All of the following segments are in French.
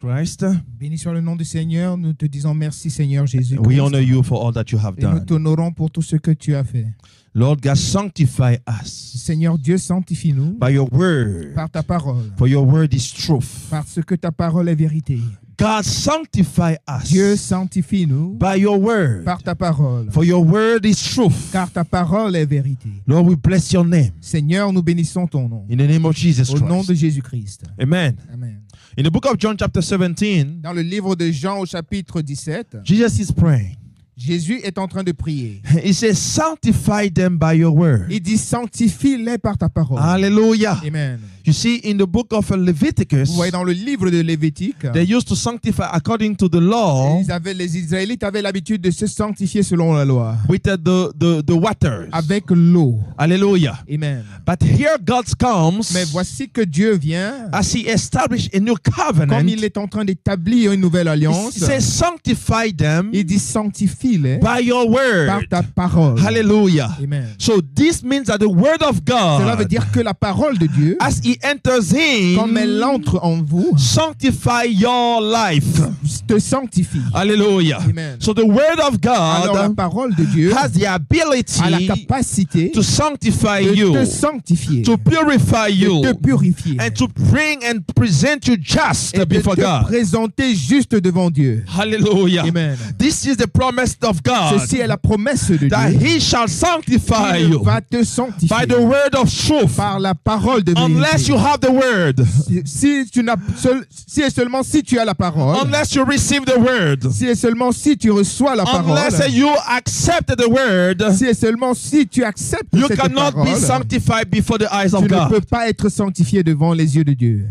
Christ. Béni soit le nom du Seigneur. Nous te disons merci, Seigneur Jésus. We honor you for all that you have Et nous done. t'honorons pour tout ce que tu as fait. Lord God, sanctify us Seigneur Dieu, sanctifie-nous by your word. par ta parole. For your word is truth. Parce que ta parole est vérité. God, sanctify us Dieu, sanctifie-nous by your word. par ta parole. For your word is truth. Car ta parole est vérité. Lord, we bless your name. Seigneur, nous bénissons ton nom. In the name of Jesus Au nom de Christ. Jésus-Christ. Amen. Amen. In the book of John chapter 17, Dans le livre de Jean au chapitre 17, Jesus is praying. Jésus est en train de prier. He says, sanctify them by your word. Il dit, sanctifie-les par ta parole. Hallelujah. Amen. You see, in the book of Leviticus, Vous voyez dans le livre de Lévitique, they used to sanctify according to the law les Israélites avaient l'habitude de se sanctifier selon la loi. with the waters. Avec l'eau. Hallelujah. Amen. But here God comes Mais voici que Dieu vient, as he established a new comme covenant. il est en train d'établir une nouvelle He alliance. says, sanctify them Il dit, sanctifie-les by your par word. ta parole. Hallelujah. Amen. So this means that the word of Cela veut God, dire que la parole de Dieu, as he enters comme elle in, entre en vous, sanctify your life. te sanctifie. Hallelujah. Amen. So the word of Alors la God parole de Dieu has the a la ability capacité to sanctify de you, te sanctifier, to purify de you, te purifier and to bring and present you just et de before te God. présenter juste devant Dieu. Hallelujah. Amen. This is the promise of God, Ceci est la promesse de that Dieu. he shall sanctify Il you va te sanctifier by the word of truth. par la parole de Unless you vérité. have the word, Si et seulement si tu as la parole, unless you receive the word, si et seulement si tu reçois la parole, unless you accept the word, si et seulement si tu acceptes you cette cannot be parole, sanctified before the eyes of tu ne peux God. pas être sanctifié devant les yeux de Dieu.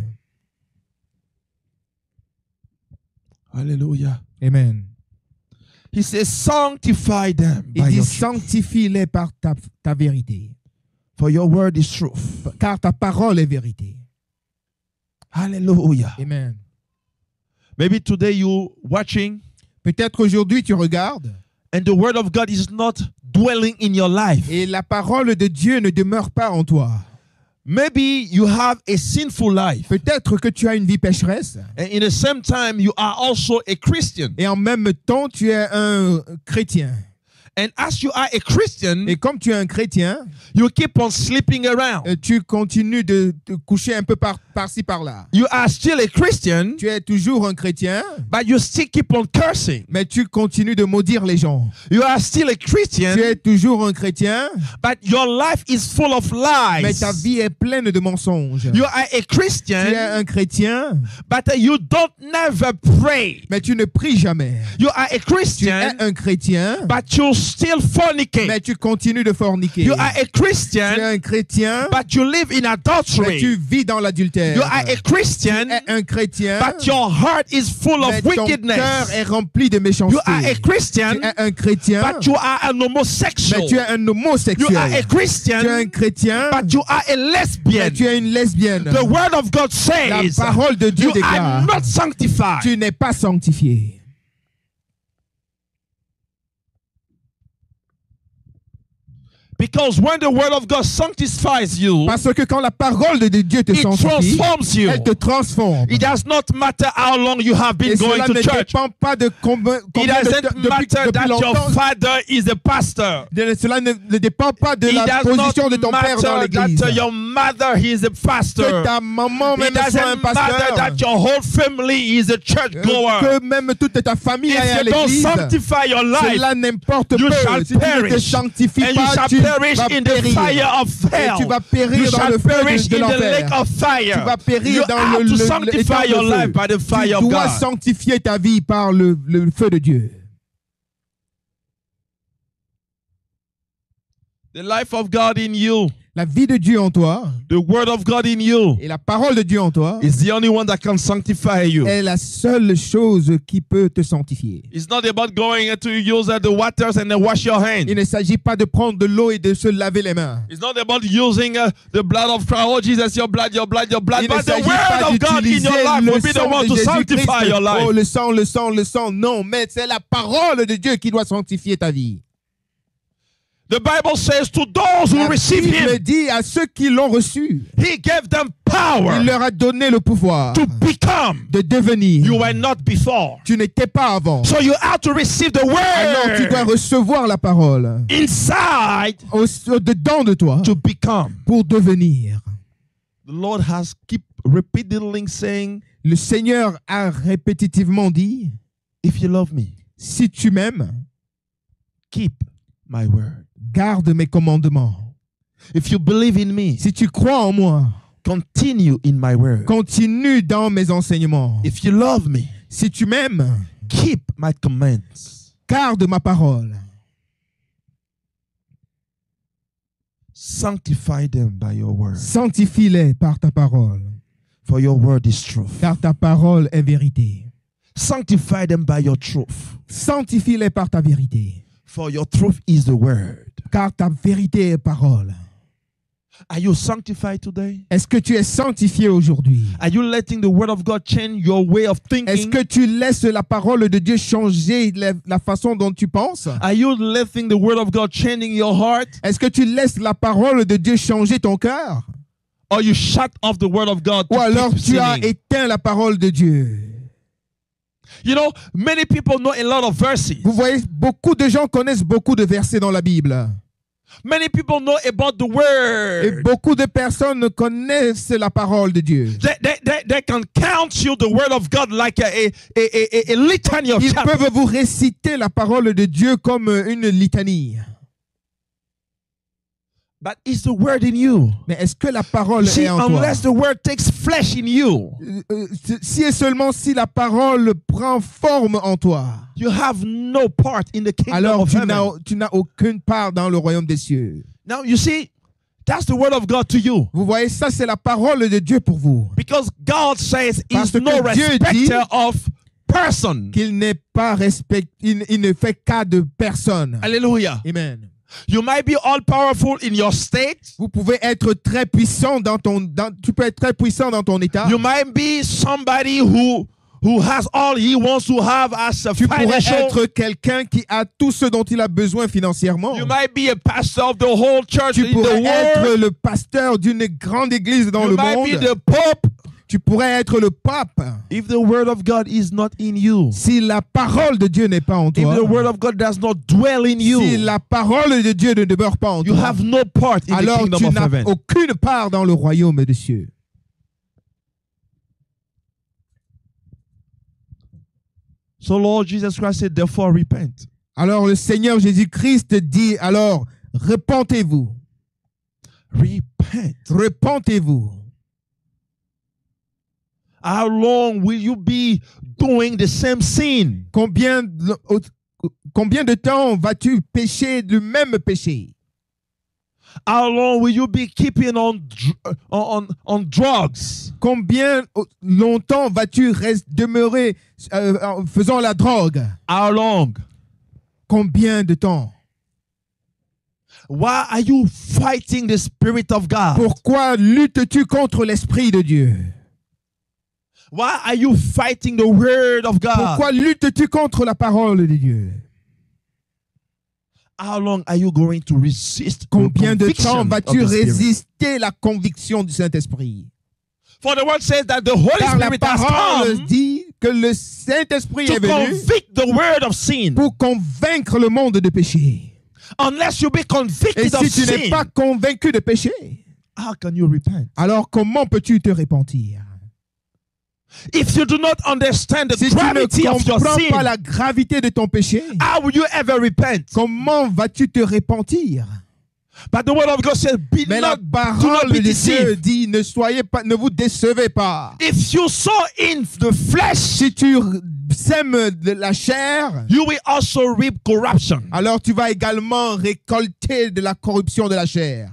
Hallelujah. Amen. He says, sanctify them Il by dit your truth. sanctifie-les par ta vérité, For your word is truth. car ta parole est vérité. Hallelujah. Amen. Maybe today you watching Peut-être aujourd'hui tu regardes and the word of God is not dwelling in your life. et la parole de Dieu ne demeure pas en toi. Maybe you have a sinful life Peut-être que tu as une vie pécheresse and in the same time you are also a Christian. et en même temps tu es un chrétien. And as you are a Christian, Et comme tu es un chrétien, you keep on sleeping around. tu continues de te coucher un peu par-ci par-là. You are still a Christian, Tu es toujours un chrétien, but you still keep on cursing. mais tu continues de maudire les gens. You are still a Christian, Tu es toujours un chrétien, but your life is full of mais lies. ta vie est pleine de mensonges. You are a Tu es Christian, un chrétien, but you don't never pray. mais tu ne pries jamais. You are a Tu es Christian, un chrétien, but you still fornicate. mais tu continues de forniquer. You are a Tu es Christian, un chrétien, but you live in mais adultery. tu vis dans l'adultère. You are a Tu Christian, es un chrétien, but your heart is full mais of ton cœur wickedness. est rempli de You méchanceté. are a Christian, Tu es un chrétien, but you are an homosexual. mais tu es un You homosexuel. are a Tu es un Christian, chrétien, but you are a mais lesbian. tu es une lesbienne. The word of God La says parole de Dieu you are déclare, not sanctified. tu n'es pas sanctifié. Because when the word of God sanctifies you, Parce que quand la parole de Dieu te it sanctifie, transforms you. elle te transforme. It does not matter how long you have been Et going cela to ne church. dépend pas de combien It de temps, doesn't matter that your longtemps. father is a pastor. Cela ne dépend pas de It la does not position de ton père dans matter l'église. that your mother is a pastor. Que ta maman It même soit un doesn't matter pasteur. that your whole family is a church goer. Que même toute ta famille est à If you don't l'église. sanctify your life, Cela n'importe you peu. shall Si tu ne te perish. sanctifies and you pas, shall tu perish vas in the fire périr. of Et hell. tu vas You périr dans shall le feu perish de in the l'enfer. lake of fire. Tu vas périr You dans have to sanctify l'étang your de life feu. by the Tu fire of dois God. sanctifier ta vie par le feu de Dieu. The life of God in you, La vie de Dieu en toi the word of God in you, et la parole de Dieu en toi is the only one that can sanctify you. est la seule chose qui peut te sanctifier. It's not about going to use the waters and then wash your hands. Il ne s'agit pas de prendre de l'eau et de se laver les mains. It's not about using the blood of Christ. Oh, Jesus, your blood, your blood, your blood. Il ne But the s'agit word pas of God in d'utiliser your life le will be the sang one de to sanctify your Jésus-Christ. Oh, life. le sang, le sang, le sang. Non, mais c'est la parole de Dieu qui doit sanctifier ta vie. The Bible says to those who La receive Bible him, dit à ceux qui l'ont reçu, he gave them il power leur a donné le pouvoir to become become. de devenir. You were not before. Tu n'étais pas avant. So you have to receive the Alors tu dois word recevoir la parole inside dedans de toi to become. pour devenir. The Lord has keep repeatedly saying, Le Seigneur a répétitivement dit, if you love me, si tu m'aimes, keep my word. garde mes commandements. If you believe in me, Si tu crois en moi, continue in my word. continue dans mes enseignements. If you love me, Si tu m'aimes, keep my commands. garde ma parole. Sanctify them by your word. Sanctifie-les par ta parole, For your word is truth. car ta parole est vérité. Sanctify them by your truth. Sanctifie-les par ta vérité, For your truth is the word. car ta vérité est parole. Are you sanctified today? Est-ce que tu es sanctifié aujourd'hui? Are you letting the word of God change your way of Est-ce thinking? que tu laisses la parole de Dieu changer la façon dont tu penses? Are you letting the word of God changing your heart? Est-ce que tu laisses la parole de Dieu changer ton cœur? Or you shut off the word of God to Ou alors keep tu as sinning? éteint la parole de Dieu? You know, many people know a lot of verses. Vous voyez, beaucoup de gens connaissent beaucoup de versets dans la Bible. Many people know about the Et word. beaucoup de personnes connaissent la parole de Dieu. They can count you the word of God like a litany of Ils chapters. peuvent vous réciter la parole de Dieu comme une litanie. But is the word in you? Mais est-ce que la parole See, est en toi? unless the word takes flesh in you, Si et seulement si la parole prend forme en toi, you have no part in the kingdom alors of heaven. tu n'as aucune part dans le royaume des cieux. Now, you see, that's the word of God to you. Vous voyez, ça c'est la parole de Dieu pour vous. Because God says Parce he's no que Dieu dit respecter of person. Qu'il n'est pas il ne fait cas de personne. Hallelujah. Amen. You might be all powerful in your state. Vous pouvez être très puissant tu peux être très puissant dans ton état. You might be somebody who has all he wants to have as a Tu pourrais financial. être quelqu'un qui a tout ce dont il a besoin financièrement. You might be a pastor of the whole church Tu in the pourrais être world. le pasteur d'une grande église dans You le might be monde. the pope. Tu pourrais être le pape. If the word of God is not in you, Si la parole de Dieu n'est pas en if toi, the word of God does not dwell in si you, la parole de Dieu ne demeure pas en you toi, have no part in the alors kingdom tu of n'as heaven. aucune part dans le royaume des cieux. So Lord Jesus Christ said, therefore repent. Alors le Seigneur Jésus-Christ dit, alors repentez-vous, Repent. repentez-vous. How long will you be doing the same sin? Combien de temps vas-tu pécher le même péché? How long will you be keeping on drugs? Combien longtemps vas-tu demeurer faisant la drogue? How long? Combien de temps? Why are you fighting the Spirit of God? Pourquoi luttes-tu contre l'Esprit de Dieu? Why are you fighting the Word of God? Pourquoi luttes-tu contre la parole de Dieu? How long are you going to resist? Combien de temps conviction vas-tu of the Spirit? résister la conviction du Saint-Esprit? For the word says that the Holy Car la Spirit has parole come dit que le Saint-Esprit to est venu convict the world of sin. pour convaincre le monde de péché. Unless you be Et convicted of si tu n'es sin, pas convaincu de péché, how can you repent? alors comment peux-tu te repentir? If you do not understand the Si tu ne gravity of your comprends sin, pas la gravité de ton péché, how will you ever repent? comment vas-tu te repentir? But the word of God says, be Mais la not, do not parole be de Dieu deceived. dit, ne vous décevez pas. If you sow in the flesh, Si tu sèmes de la chair, you will also reap corruption. alors tu vas également récolter de la corruption de la chair.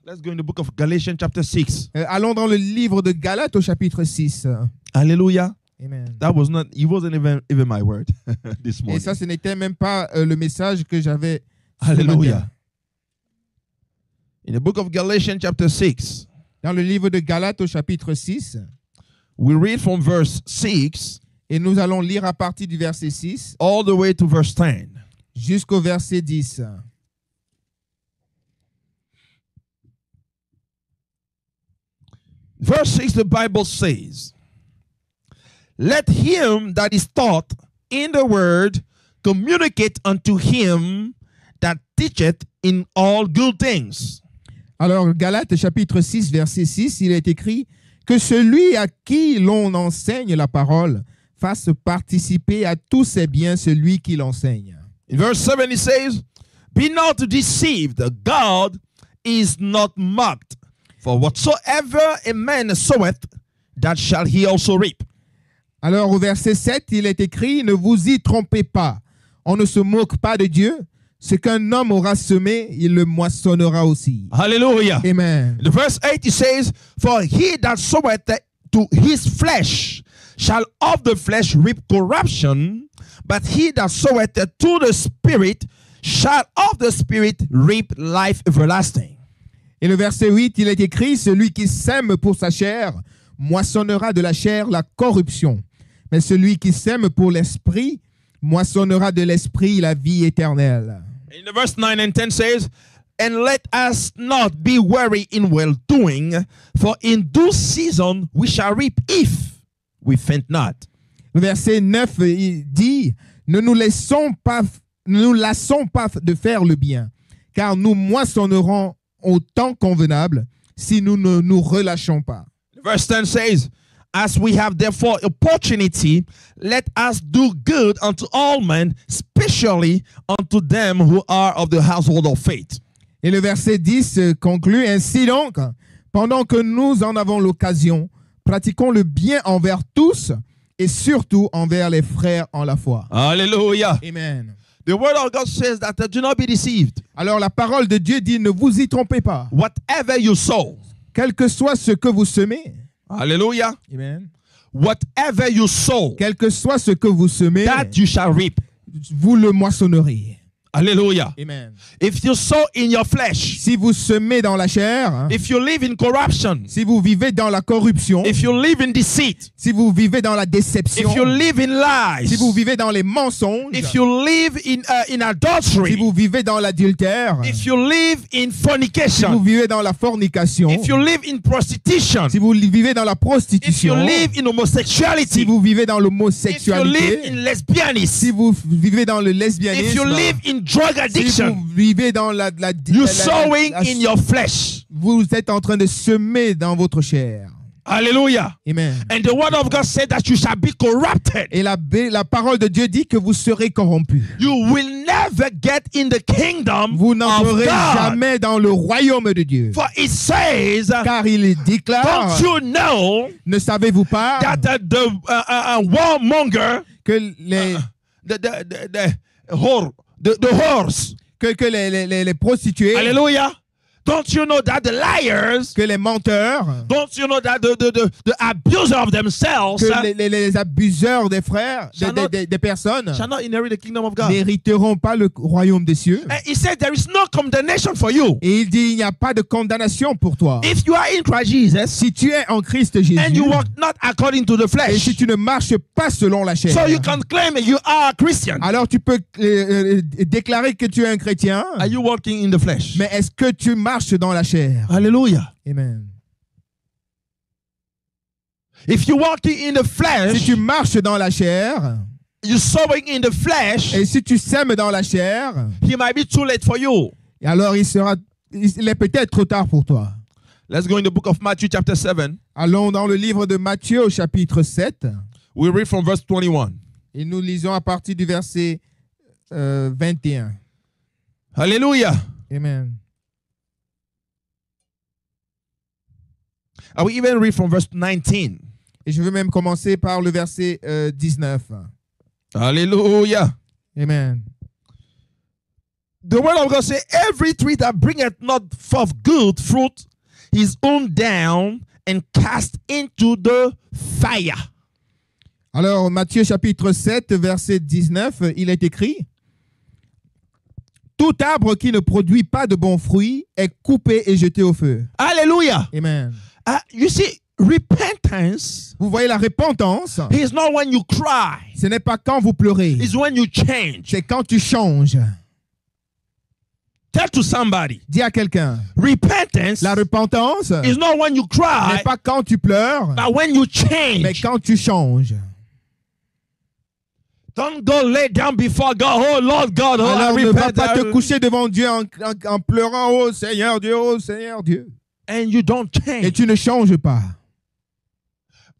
Let's go in the book of Galatians chapter 6. Allons dans le livre de Galates au chapitre 6. Hallelujah. Amen. That was not, it wasn't even my word this Et morning. ça, ce n'était même pas le message que j'avais. ce matin. Hallelujah. In the book of Galatians chapter 6, Dans le livre de Galates au chapitre 6, we read from verse 6 et nous allons lire à partir du verset 6 all the way to verse 10. jusqu'au verset 10. Verse 6, the Bible says, let him that is taught in the word communicate unto him that teacheth in all good things. Alors, Galates chapitre 6, verset 6, il est écrit que celui à qui l'on enseigne la parole fasse participer à tous ses biens celui qui l'enseigne. In verse 7 it says, be not deceived, God is not mocked. For whatsoever a man soweth, that shall he also reap. Alors au verset 7, il est écrit, ne vous y trompez pas, on ne se moque pas de Dieu, ce qu'un homme aura semé, il le moissonnera aussi. Hallelujah. Amen. In verse 8 it says, for he that soweth to his flesh shall of the flesh reap corruption, but he that soweth to the Spirit shall of the Spirit reap life everlasting. Et le verset 8, il est écrit, celui qui sème pour sa chair moissonnera de la chair la corruption, mais celui qui sème pour l'esprit moissonnera de l'esprit la vie éternelle. In the verse 9 and 10 says, and let us not be weary in well-doing, for in due season we shall reap if we faint not. Le verset 9 il dit, ne nous lassons pas de faire le bien, car nous moissonnerons au temps convenable si nous ne nous relâchons pas. Verse 10 says, as we have therefore opportunity, let us do good unto all men, especially unto them who are of the household of faith. Et le verset 10 conclut, ainsi donc, pendant que nous en avons l'occasion, pratiquons le bien envers tous et surtout envers les frères en la foi. Hallelujah. Amen. The word of God says that do not be deceived. Alors la parole de Dieu dit, ne vous y trompez pas. Whatever you sow, Quel que soit ce que vous semez, hallelujah, amen. whatever you sow, Quel que soit ce que vous semez, that you shall reap. vous le moissonnerez. Hallelujah. Amen. If you sow in your flesh, Si vous semez dans la chair, if you live in corruption, si vous vivez dans la corruption, if you live in deceit, si vous vivez dans la if déception, you live in lies, si vous vivez dans les mensonges, if you live in si adultery, vous vivez dans l'adultère, if you live in si vous fornication, vivez dans la fornication, if you live in prostitution, si vous vivez dans la if you prostitution, live in si homosexuality, vous vivez dans if you live l'homosexualité, in lesbianism, si vous vivez dans le if you lesbianisme, live in drug si addiction, vous vivez dans you're sowing in your flesh. vous êtes en train de semer dans votre chair. Hallelujah. Amen. And the word of God said that you shall be corrupted. Et la parole de Dieu dit que vous serez corrompus. You will never get in the kingdom Vous of n'entrerez God. jamais dans le royaume de Dieu. For it says, Car il déclare, don't you know ne savez-vous pas that the warmonger, que les whores, que les prostituées, hallelujah, don't you know that the liars, que les menteurs, don't you know that the abuser of themselves que les abuseurs des frères, Shall not- des personnes, shall not inherit the kingdom of God? n'hériteront pas le royaume des cieux. And he said there is no condemnation for you. Et il dit, il n'y a pas de condamnation pour toi. If you are in Christ Jesus Si tu es en Christ Jésus, and you walk not according to the et flesh, si tu ne marches pas selon la chair, so you can claim you are a Christian. alors tu peux déclarer que tu es un chrétien, Are you walking in the flesh? mais est-ce que tu marches dans la chair? Hallelujah. Amen. If you're walking in the Si flesh, tu marches dans la chair, you're sowing in the flesh, et si tu sèmes dans la chair, it might be too late for you. alors il est peut-être trop tard pour toi. Let's go in the book of Matthew chapter 7. Allons dans le livre de Matthieu au chapitre 7 We read from verse 21. et nous lisons à partir du verset 21. Hallelujah. Amen. I will even read from verse 19. Et je veux même commencer par le verset 19. Hallelujah. Amen. The word of God says, every tree that bringeth not forth good fruit is hewn down and cast into the fire. Alors, Matthieu chapitre 7, verset 19, il est écrit, « Tout arbre qui ne produit pas de bons fruits est coupé et jeté au feu. Hallelujah. » Amen. You see, repentance Vous voyez, la repentance, is not when you cry. ce n'est pas quand vous pleurez, It's when you change. c'est quand tu changes. Tell to somebody. Dis à quelqu'un, Repentance la repentance is not when you cry, n'est pas quand tu pleures, but when you mais change. quand tu changes. Don't go lay down before God. Oh Lord God, oh Alors I ne va repent. pas te coucher devant Dieu en pleurant, oh Seigneur Dieu, oh Seigneur Dieu. And you don't Et change. tu ne changes pas.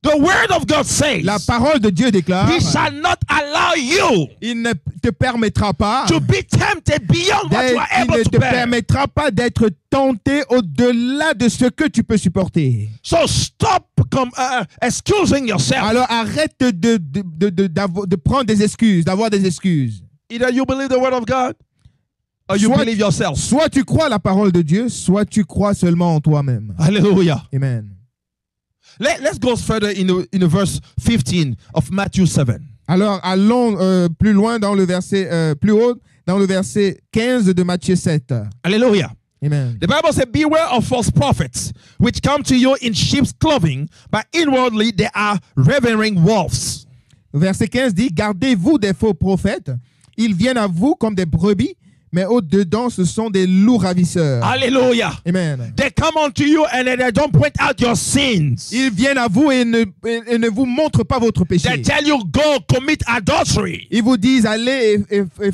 The word of God says, La parole de Dieu déclare, He shall not allow you il ne te permettra pas to be tempted beyond what you are il ne able to te bear. permettra pas d'être tenté au-delà de ce que tu peux supporter. So stop excusing yourself. Alors arrête de prendre des excuses, d'avoir des excuses. Either you believe the word of God or you believe yourself. Soit tu crois la parole de Dieu, soit tu crois seulement en toi-même. Hallelujah. Amen. Let's go further in the verse 15 of Matthew 7. Alors allons plus loin dans le verset plus haut dans le verset 15 de Matthieu 7. Hallelujah. Amen. The Bible says, beware of false prophets, which come to you in sheep's clothing, but inwardly they are ravening wolves. Verset 15 dit, gardez-vous des faux prophètes. Ils viennent à vous comme des brebis, mais au-dedans, ce sont des loups ravisseurs. Hallelujah. Amen. They come unto you and they don't point out your sins. Ils viennent à vous et ne vous montrent pas votre péché. They tell you, go commit adultery. Ils vous disent, allez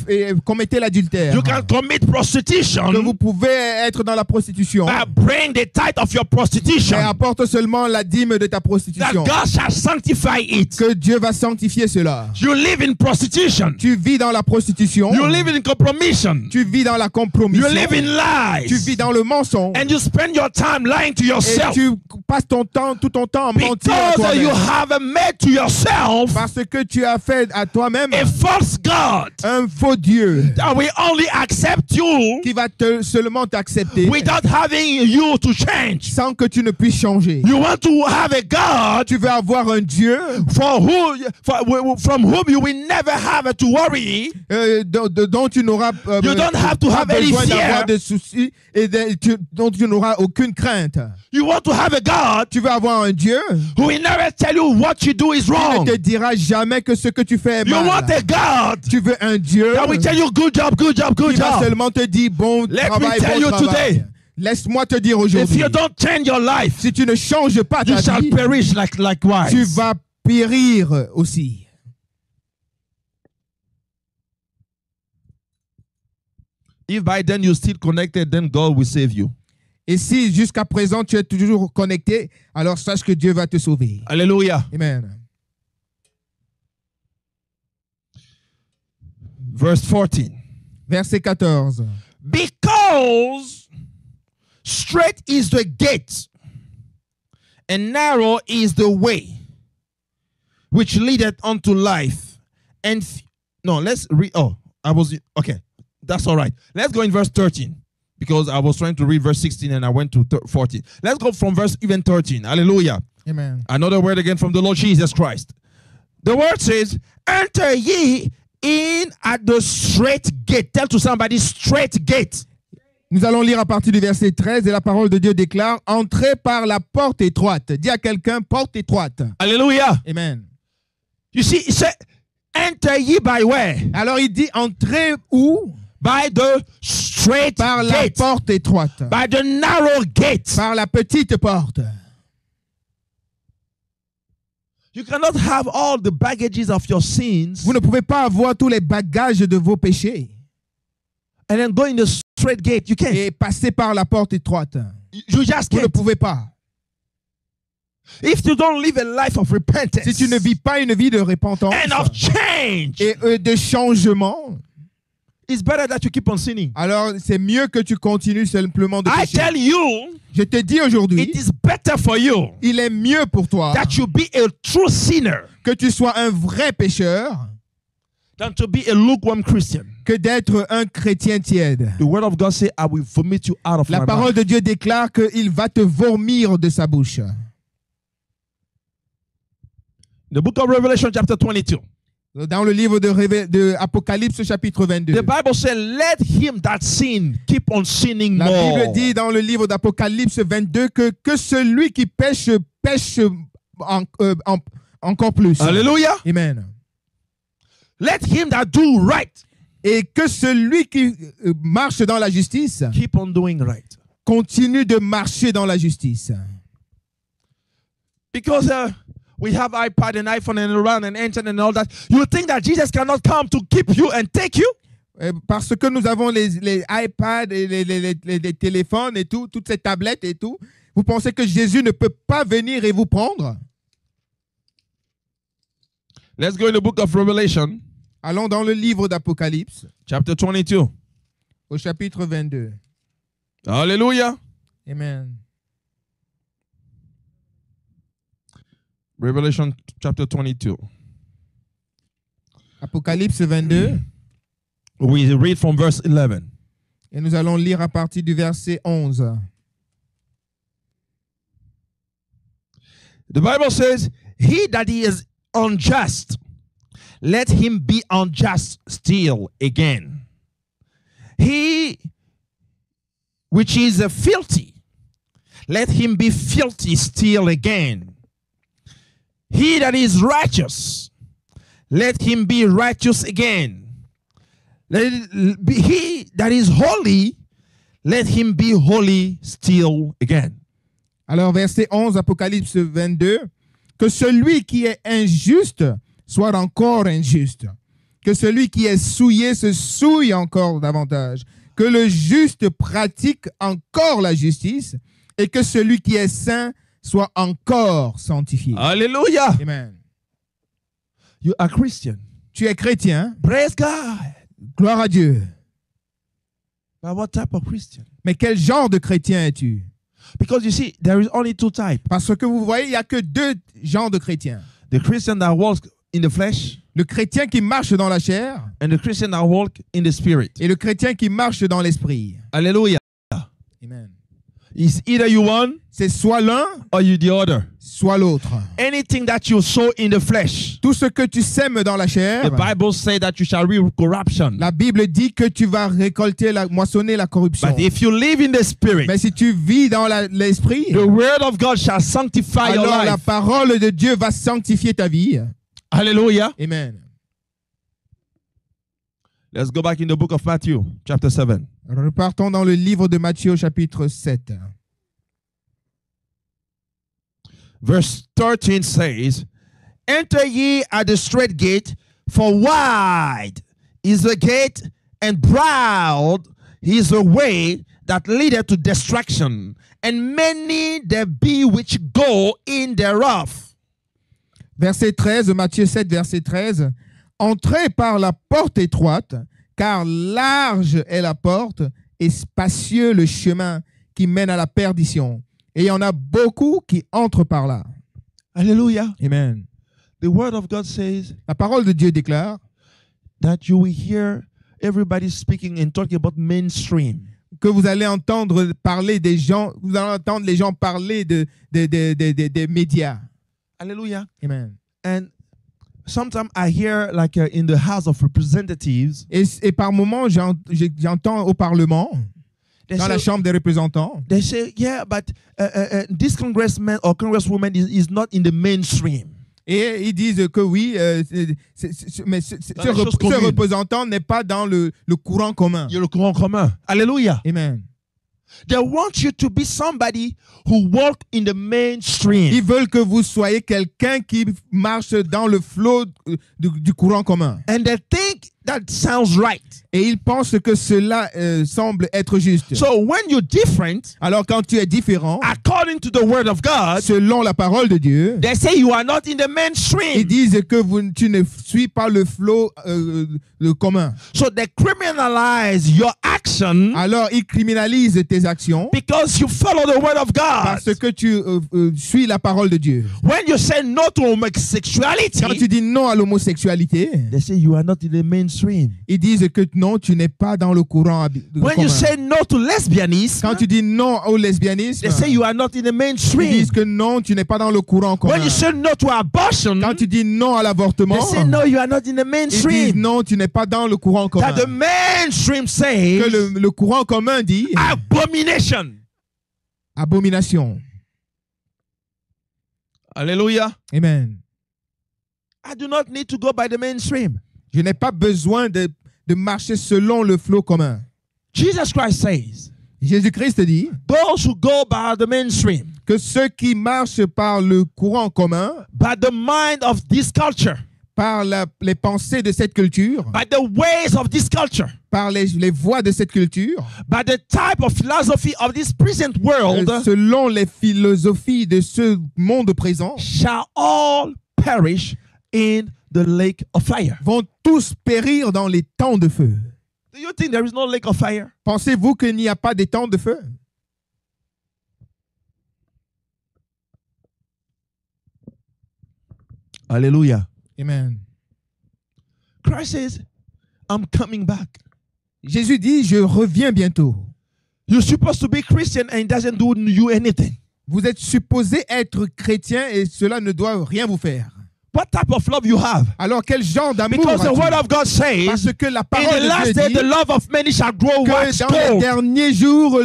et commettez l'adultère. You can commit prostitution. Que vous pouvez être dans la prostitution. Bring the tithe of your prostitution. Et apporte seulement la dîme de ta That prostitution. God shall sanctify it. Que Dieu va sanctifier cela. You live in prostitution. Tu vis dans la prostitution. You live in compromission. Tu vis dans la compromission. You live in lies. Tu vis dans le mensonge. And you spend your time lying to Et yourself. tu passes tout ton temps à mentir à Because you toi-même. have made to yourself Parce que tu as fait à toi-même a false God un faux Dieu that will only accept you qui va seulement t'accepter without having you to change. sans que tu ne puisses changer. You want to have a God Tu veux avoir un Dieu from whom you will never have to worry. dont tu n'auras You don't have to pas have any besoin fear. d'avoir de soucis et dont tu n'auras aucune crainte. You want to have a God Tu veux avoir un Dieu who will never tell you what you do is qui wrong. ne te dira jamais que ce que tu fais est You mal. want a God Tu veux un Dieu that will tell you good job, good job, good qui va job. seulement te dire bon Let travail, me tell bon you travail. today, Laisse-moi te dire if aujourd'hui, you don't change your life, si tu ne changes pas you ta shall vie, perish likewise. tu vas périr aussi. If by then you're still connected, then God will save you. Et si jusqu'à présent tu es toujours connecté, alors sache que Dieu va te sauver. Hallelujah. Amen. Verse 14. Verset 14. Because straight is the gate, and narrow is the way which leadeth unto life. And let's read. Oh, okay. That's all right. Let's go in verse 13. Because I was trying to read verse 16 and I went to 14. Let's go from verse even 13. Hallelujah. Amen. Another word again from the Lord Jesus Christ. The word says, enter ye in at the straight gate. Tell to somebody, straight gate. Nous allons lire à partir du verset 13 et la parole de Dieu déclare, entrez par la porte étroite. Dis à quelqu'un, porte étroite. Hallelujah. Amen. You see, it said, enter ye by where? Alors il dit, entrez où? By the straight Par la gate. porte étroite. By the narrow gate. Par la petite porte. You cannot have all the baggages of your sins Vous ne pouvez pas avoir tous les bagages de vos péchés and then go in the straight gate. You can't. et passer par la porte étroite. You just Vous ne can't. pouvez pas. If you don't live a life of repentance Si tu ne vis pas une vie de repentance and of change, et de changement, it's better that you keep on sinning. alors c'est mieux que tu continues simplement de I pécher. tell you, Je te dis aujourd'hui, it is better for you il est mieux pour toi that you be a true sinner que tu sois un vrai pécheur than to be a lukewarm Christian. que d'être un chrétien tiède. The word of God says, I will vomit you out of La my parole mouth. de Dieu déclare qu'il va te vomir de sa bouche. The book of Revelation chapter 22. Dans le livre de Apocalypse chapitre 22. The Bible says, let him that sin keep on sinning La more. Bible dit dans le livre d'Apocalypse 22 que celui qui pêche encore plus. Hallelujah. Amen. Let him that do right Et que celui qui marche dans la justice keep on doing right. continue de marcher dans la justice. Because we have iPad and iPhone and around and internet and all that. You think that Jesus cannot come to keep you and take you? Parce que nous avons les iPads et les téléphones et tout, toutes ces tablettes et tout, vous pensez que Jésus ne peut pas venir et vous prendre? Let's go in the book of Revelation. Allons dans le livre d'Apocalypse, Chapter 22. au chapitre 22. Hallelujah. Amen. Revelation chapter 22. Apocalypse 22, We read from verse 11. et nous allons lire à partir du verset 11. The Bible says, he that is unjust, let him be unjust still again. He which is filthy, let him be filthy still again. He that is righteous, let him be righteous again. He that is holy, let him be holy still again. Alors, verset 11, Apocalypse 22, que celui qui est injuste soit encore injuste, que celui qui est souillé se souille encore davantage, que le juste pratique encore la justice, et que celui qui est saint soit encore sanctifié. Hallelujah. Amen. You are Christian. Tu es chrétien, Praise God. gloire à Dieu. But what type of Christian? Mais quel genre de chrétien es-tu? Because you see, there is only two types. Parce que vous voyez, il n'y a que deux genres de chrétiens. The Christian that walks in the flesh Le chrétien qui marche dans la chair and the Christian that walks in the spirit. et le chrétien qui marche dans l'esprit. Hallelujah. Amen. It's either you one C'est soit l'un, or you the other. soit l'autre. Anything that you sow in the flesh, Tout ce que tu sèmes dans la chair, the Bible says that you shall reap corruption. la Bible dit que tu vas récolter, moissonner la corruption. But if you live in the spirit, Mais si tu vis dans l'esprit, the word of God shall sanctify your alors la life. parole de Dieu va sanctifier ta vie. Hallelujah. Amen. Let's go back in the book of Matthew, chapter 7. Repartons dans le livre de Matthieu, chapitre 7. Verse 13 says, enter ye at the straight gate, for wide is the gate, and broad is the way that leadeth to destruction, and many there be which go in thereof. Verset 13, Matthieu 7, verset 13. Entrez par la porte étroite, car large est la porte et spacieux le chemin qui mène à la perdition. Et il y en a beaucoup qui entrent par là. Hallelujah. Amen. The word of God says La parole de Dieu déclare that you will hear everybody speaking and talking about mainstream. que vous allez entendre parler des gens, vous allez entendre les gens parler des médias. Hallelujah. Amen. And sometimes I hear like in the House of Representatives, Et par moments, j'entends au Parlement, dans la Chambre des représentants, they say, yeah, but this congressman or congresswoman is not in the mainstream. et ils disent que oui, mais ce représentant n'est pas dans le courant commun. Il y a le courant commun. Hallelujah. Amen. They want you to be somebody who walk in the mainstream. Ils veulent que vous soyez quelqu'un qui marche dans le flot du courant commun. And they think that sounds right. Et ils pensent que cela semble être juste. So when you're different, Alors quand tu es différent, according to the word of God, selon la parole de Dieu, they say you are not in the ils mainstream. disent que tu ne suis pas le flot commun. So they criminalize your action Alors ils criminalisent tes actions because you follow the word of God. parce que tu suis la parole de Dieu. When you say no to homosexuality, Quand tu dis non à l'homosexualité, they say you are not in the mainstream. ils disent que non, tu n'es pas dans le courant When commun. you say no to lesbianism, Quand tu dis non au lesbianisme, they say you are not in the ils mainstream. disent que non, tu n'es pas dans le courant commun. When you say no to abortion, Quand tu dis non à l'avortement, they say no, you are not in the ils disent mainstream. non, tu n'es pas dans le courant commun. That the mainstream says Que le courant commun dit abomination. abomination. Hallelujah. Amen. I do not need to go by the mainstream. Je n'ai pas besoin de marcher selon le flot commun. Jesus Christ says, Jésus-Christ dit those who go by the mainstream, que ceux qui marchent par le courant commun, by the mind of this culture, par les pensées de cette culture, by the ways of this culture, par les voies de cette culture, by the type of philosophy of this present world, selon les philosophies de ce monde présent, shall all perish in the lake of fire. vont tous périr dans les temps de feu. Do you think there is no lake of fire? Pensez-vous qu'il n'y a pas de temps de feu? Hallelujah. Amen. Christ says, I'm coming back. Jésus dit, je reviens bientôt. You're supposed to be Christian and it doesn't do you anything. Vous êtes supposé être chrétien et cela ne doit rien vous faire. What type of love you have? Alors quel genre d'amour Because the as-tu? word of God says, Parce que la in parole the de last Dieu day, dit the love of many shall grow wax que dans les cold. derniers jours,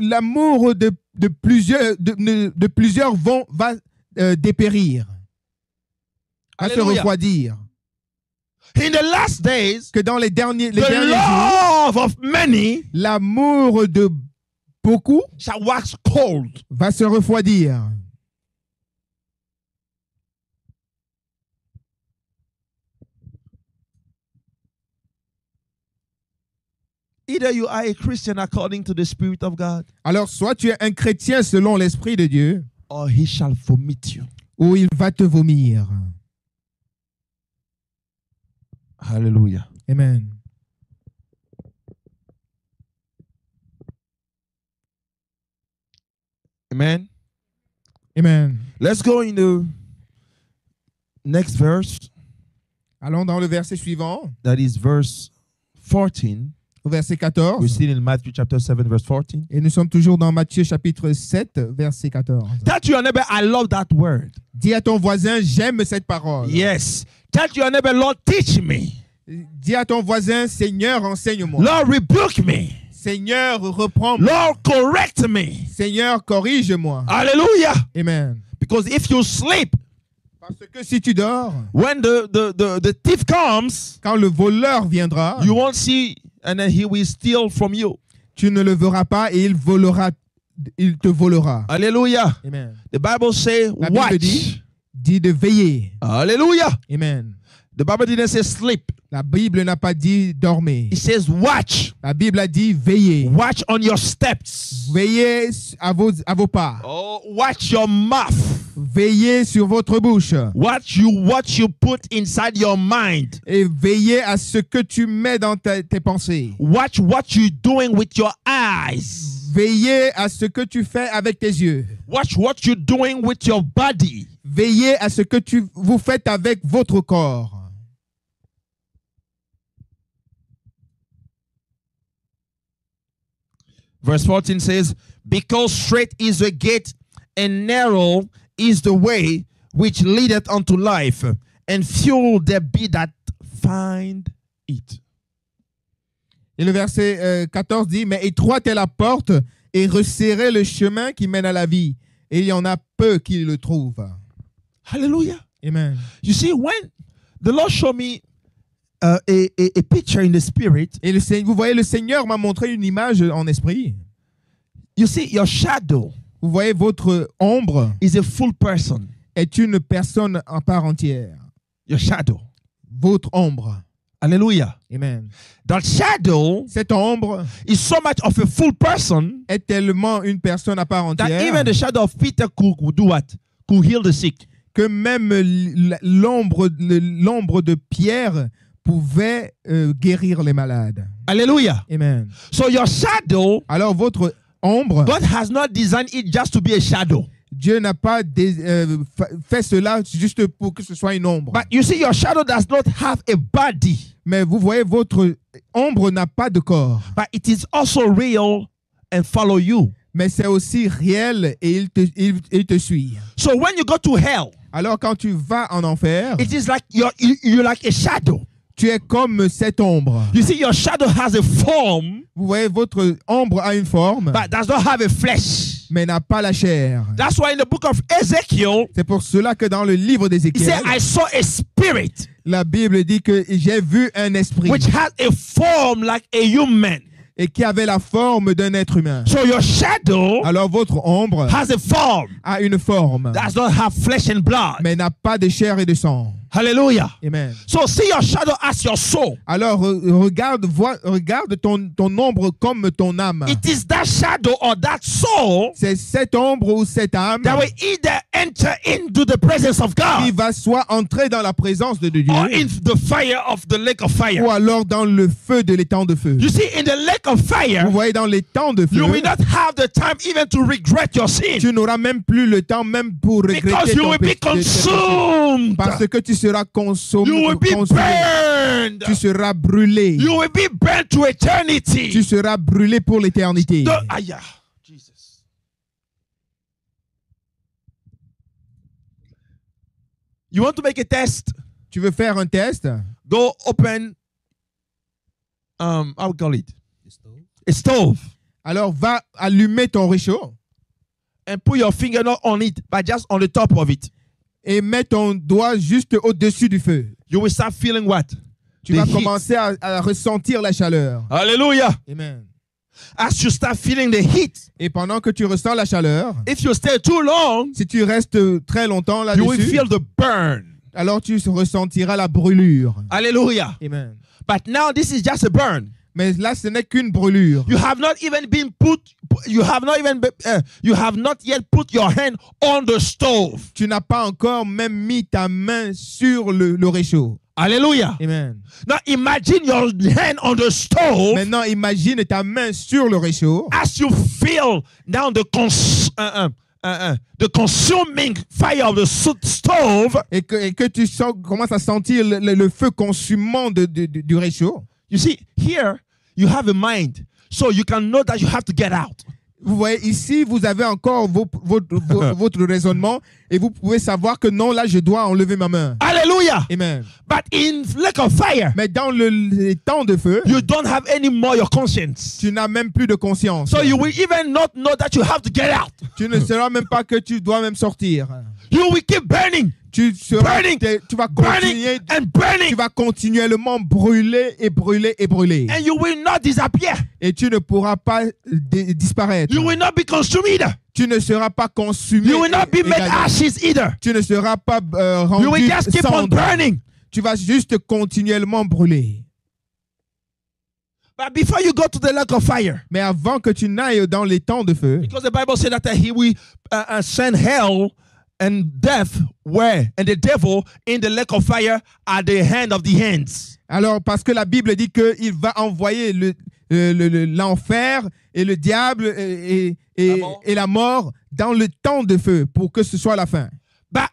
l'amour de plusieurs va dépérir, va se Alléluia. refroidir. In the last days, Que dans les derniers the jours, love of many l'amour de beaucoup shall wax cold. va se refroidir. Either you are a Christian according to the Spirit of God, Alors, soit tu es un chrétien selon l'Esprit de Dieu, or he shall vomit you. ou il va te vomir. Hallelujah. Amen. Amen. Amen. Let's go in the next verse. Allons dans le verset suivant, That is verse 14. au verset We're 14. still in Matthew chapter 7, verse 14. Et nous sommes toujours dans Matthieu chapitre 7, verset 14. Tell your neighbor, I love that word. Dis à ton voisin, j'aime cette parole. Yes. Tell your neighbor, Lord, teach me. Dis à ton voisin, Seigneur, enseigne-moi. Lord, rebuke me. Seigneur, reprends-moi. Lord, correct me. Seigneur, corrige-moi. Hallelujah. Amen. Because if you sleep, Parce que si tu dors, when the thief comes, quand le voleur viendra, you won't see, and then he will steal from you. tu ne le verras pas et il te volera. Hallelujah. Amen. The Bible says, La Bible watch. dit de veiller. Hallelujah. Amen. The Bible didn't say sleep. La Bible n'a pas dit dormir. It says watch. La Bible a dit veiller. Watch on your steps. Veillez à vos pas. Oh, watch your mouth. Veillez sur votre bouche. What you put inside your mind. Et veillez à ce que tu mets dans tes pensées. Watch what you're doing with your eyes. Veillez à ce que tu fais avec tes yeux. Watch what you're doing with your body. Veillez à ce que vous faites avec votre corps. Verse 14 says, because straight is the gate and narrow is the way which leadeth unto life, and few there be that find it. Et le verset 14 dit, mais étroite est la porte et resserré le chemin qui mène à la vie. Et il y en a peu qui le trouvent. Hallelujah. Amen. You see, when the Lord showed me a picture in the spirit, Et vous voyez, le Seigneur m'a montré une image en esprit. you see, your shadow Vous voyez, votre ombre is a full person. est une personne en part entière. Your shadow. Votre ombre. Hallelujah. Amen. That shadow Cette ombre is so much of a full person est tellement une personne à part that entière even the shadow of Peter could do what? Could heal the sick. que même l'ombre de Pierre pouvait guérir les malades. Hallelujah. Amen. So your shadow, Alors votre ombre, God has not designed it just to be a shadow. Dieu n'a pas fait cela juste pour que ce soit une ombre. But you see, your shadow does not have a body, Mais vous voyez, votre ombre n'a pas de corps. but it is also real and follow you. Mais c'est aussi réel et il te suit. So when you go to hell, Alors quand tu vas en enfer, it is like you're like a shadow. tu es comme cette ombre. You see, your shadow has a form, Vous voyez, votre ombre a une forme, but does not have a flesh. mais n'a pas la chair. That's why in the book of Ezekiel, C'est pour cela que dans le livre he d'Ézéchiel, said, I saw a spirit la Bible dit que j'ai vu un esprit which has a form like a human. et qui avait la forme d'un être humain. So your shadow Alors votre ombre has a form, a une forme, does not have flesh and blood. mais n'a pas de chair et de sang. Hallelujah. Amen. So see your shadow as your soul. Alors regarde ton ombre comme ton âme. It is that shadow or that soul C'est cette ombre ou cette âme that will either enter into the presence of qui God va soit entrer dans la présence de Dieu or in the fire of the lake of fire. ou alors dans le feu de l'étang de feu. You see, in the lake of fire, Vous voyez, dans l'étang de you feu, will not have the time even to regret your sin tu n'auras même plus le temps même pour because regretter you ton will be péché. consumed. Parce que tu seras consommé. You will be burned. Tu seras brûlé. You will be burnt to eternity. Tu seras brûlé pour l'éternité. Jesus. You want to make a test? Tu veux faire un test? Go open, how we call it? A stove. Alors va allumer ton réchaud And put your finger not on it, but just on the top of it. et mets ton doigt juste au-dessus du feu. You will start feeling what? Tu The vas heat. commencer à ressentir la chaleur. Hallelujah. Amen. As you start feeling the heat, Et pendant que tu ressens la chaleur, if you stay too long, si tu restes très longtemps you will là-dessus, feel the burn. alors tu ressentiras la brûlure. Hallelujah. Amen. But now this is just a burn. Mais là, ce n'est qu'une brûlure. You have not even been put. You have not even. You have not yet put your hand on the stove. Tu n'as pas encore même mis ta main sur le réchaud. Hallelujah. Amen. Now imagine your hand on the stove. Maintenant, imagine ta main sur le réchaud. As you feel now the consuming fire of the stove. Et que tu commences à sentir le feu consumant du réchaud. You see, here you have a mind, so you can know that you have to get out. Vous voyez, ici, vous avez encore votre raisonnement et vous pouvez savoir que non, là, je dois enlever ma main. Hallelujah. Amen. But in lake of fire, Mais dans les temps de feu, you don't have any more your conscience. tu n'as même plus de conscience. So you will even not know that you have to get out. Tu ne sauras même pas que tu dois même sortir. You will keep burning, Tu vas continuer, and burning, tu vas continuellement brûler et brûler et brûler. and you will not disappear. Et tu ne pourras pas disparaître. You will not be consumed either. Tu ne seras pas consumé. You will not be made également. ashes either. Tu ne seras pas rendu You will just keep on cendre. burning. Tu vas juste continuellement brûler. But before you go to the lake of fire, Mais avant que tu n'ailles dans les temps de feu, because the Bible said that he will send hell and death where and the devil in the lake of fire at the hand of the hands. alors parce que la Bible dit qu'il va envoyer l'enfer et le diable et la mort dans le temps de feu pour que ce soit la fin. But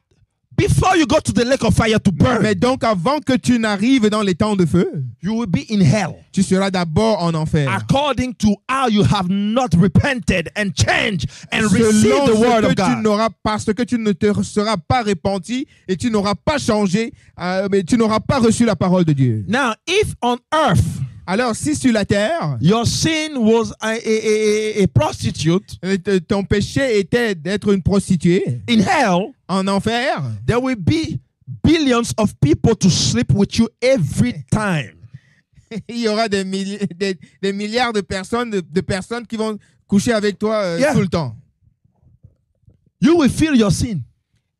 before you go to the lake of fire to burn, Mais donc avant que tu n'arrives dans les temps de feu, you will be in hell. tu seras d'abord en enfer. According to how you have not repented and changed and received Selon the word ce of que tu God. n'auras, parce que tu ne te seras pas repenti et tu n'auras pas changé, mais tu n'auras pas reçu la parole de Dieu. Now, if on earth Alors si sur la terre, your sin was a prostitute, ton péché était d'être une prostituée, in hell, en enfer, there will be billions of people to sleep with you every time. il y aura des milliards de personnes qui vont coucher avec toi Yeah. tout le temps. You will feel your sin.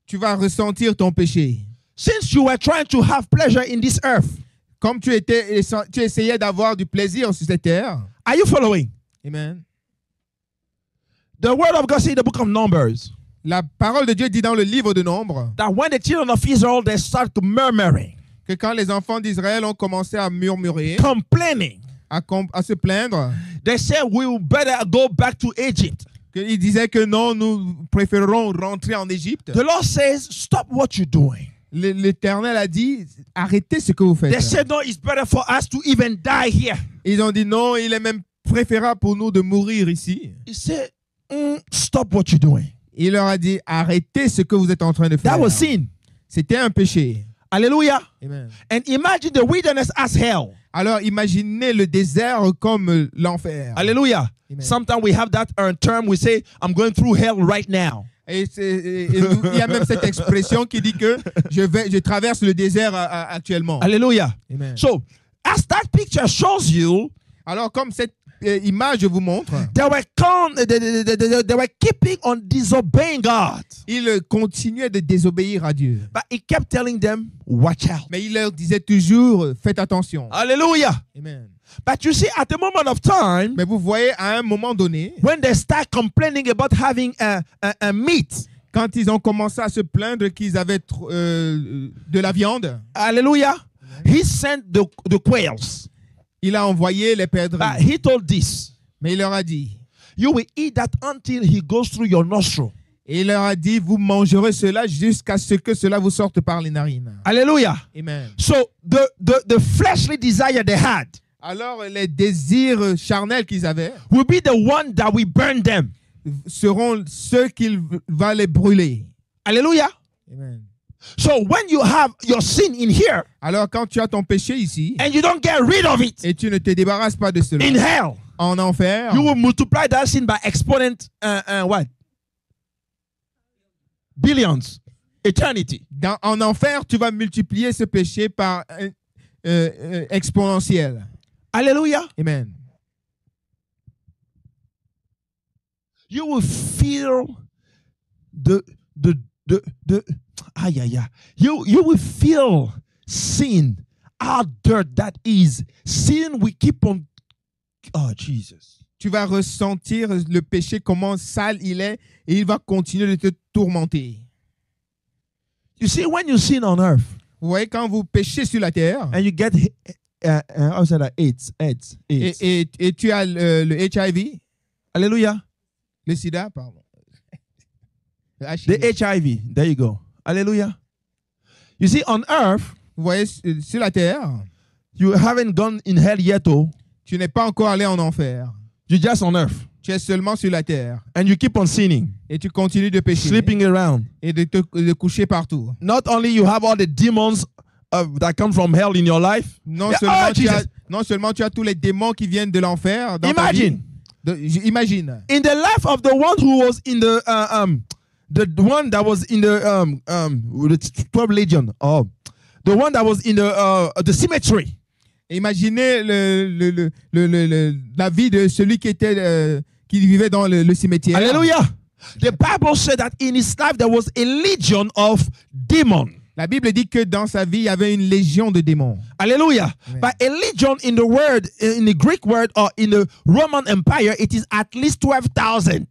Tu vas ressentir ton péché. Since you were trying to have pleasure in this earth, Comme tu essayais d'avoir du plaisir sur cette terre. are you following? Amen. The word of God says in the book of Numbers La parole de Dieu dit dans le livre de Nombre that when the children of Israel they start to murmuring, que quand les enfants d'Israël ont commencé à murmurer, complaining, à se plaindre, they said we will better go back to Egypt. qu'ils disaient que non, nous préférons rentrer en Égypte. The Lord says, stop what you're doing. L'Éternel a dit, arrêtez ce que vous faites. They said, no, it's better for us to even die here. Ils ont dit non, il est même préférable pour nous de mourir ici. He said, stop what you're doing. Il leur a dit, arrêtez ce que vous êtes en train de faire. That was sin. C'était un péché. Hallelujah. Amen. And imagine the wilderness as hell. Alors imaginez le désert comme l'enfer. Hallelujah. Amen. Sometimes we have that term, we say, I'm going through hell right now. Et il y a même cette expression qui dit que je traverse le désert actuellement. Hallelujah. Amen. So, as that picture shows you, Alors comme cette image vous montre, they were keeping on disobeying God. ils continuaient de désobéir à Dieu. But he kept telling them, watch out. Mais il leur disait toujours, faites attention. Hallelujah. Amen. But you see, at the moment of time, Mais vous voyez, à un moment donné, when they start complaining about having a meat, quand ils ont commencé à se plaindre qu'ils avaient de la viande, hallelujah, he sent the quails. il a envoyé les perdrix. But he told this, Mais il leur a dit, you will eat that until he goes through your nostril. et il leur a dit, vous mangerez cela jusqu'à ce que cela vous sorte par les narines. Hallelujah. Amen. So the fleshly desire they had Alors les désirs charnels qu'ils avaient will be the one that will burn them. seront ceux qu'il va les brûler. Hallelujah. Amen. So when you have your sin in here Alors quand tu as ton péché ici and you don't get rid of it et tu ne te débarrasses pas de cela, in hell, en enfer, you will multiply that sin by exponent what? Billions. Eternity. en enfer, tu vas multiplier ce péché par exponentiel. Hallelujah. Amen. You will feel you will feel sin, how dirt that is. Sin will keep on. Oh Jesus. Tu vas ressentir le péché, comment sale il est, et il va continuer de te tourmenter. You see, when you sin on earth, Vous voyez, quand vous péchez sur la terre, and you get how say that? AIDS. et tu as le HIV, Hallelujah. le sida, pardon. Le The HIV. HIV. There you go. Hallelujah. You see, on earth, Vous voyez, sur la terre, you haven't gone in hell yet, oh. tu n'es pas encore allé en enfer. You're just on earth. Tu es seulement sur la terre. And you keep on sinning, Et tu continues de pécher. sleeping around. Et de coucher partout. Not only you have all the demons that come from hell in your life. Non, Yeah, seulement oh, Jesus. non seulement tu as tous les démons qui viennent de l'enfer dans ta vie. Imagine, Imagine. in the life of the one who was in the one that was in the 12 legion, the one that was in the cemetery. Imaginez la vie de celui qui vivait dans le cimetière. Hallelujah. The Bible said that in his life there was a legion of demons. La Bible dit que dans sa vie, il y avait une légion de démons. Hallelujah. Amen. But a legion in the Greek word or in the Roman Empire, it is at least 12,000.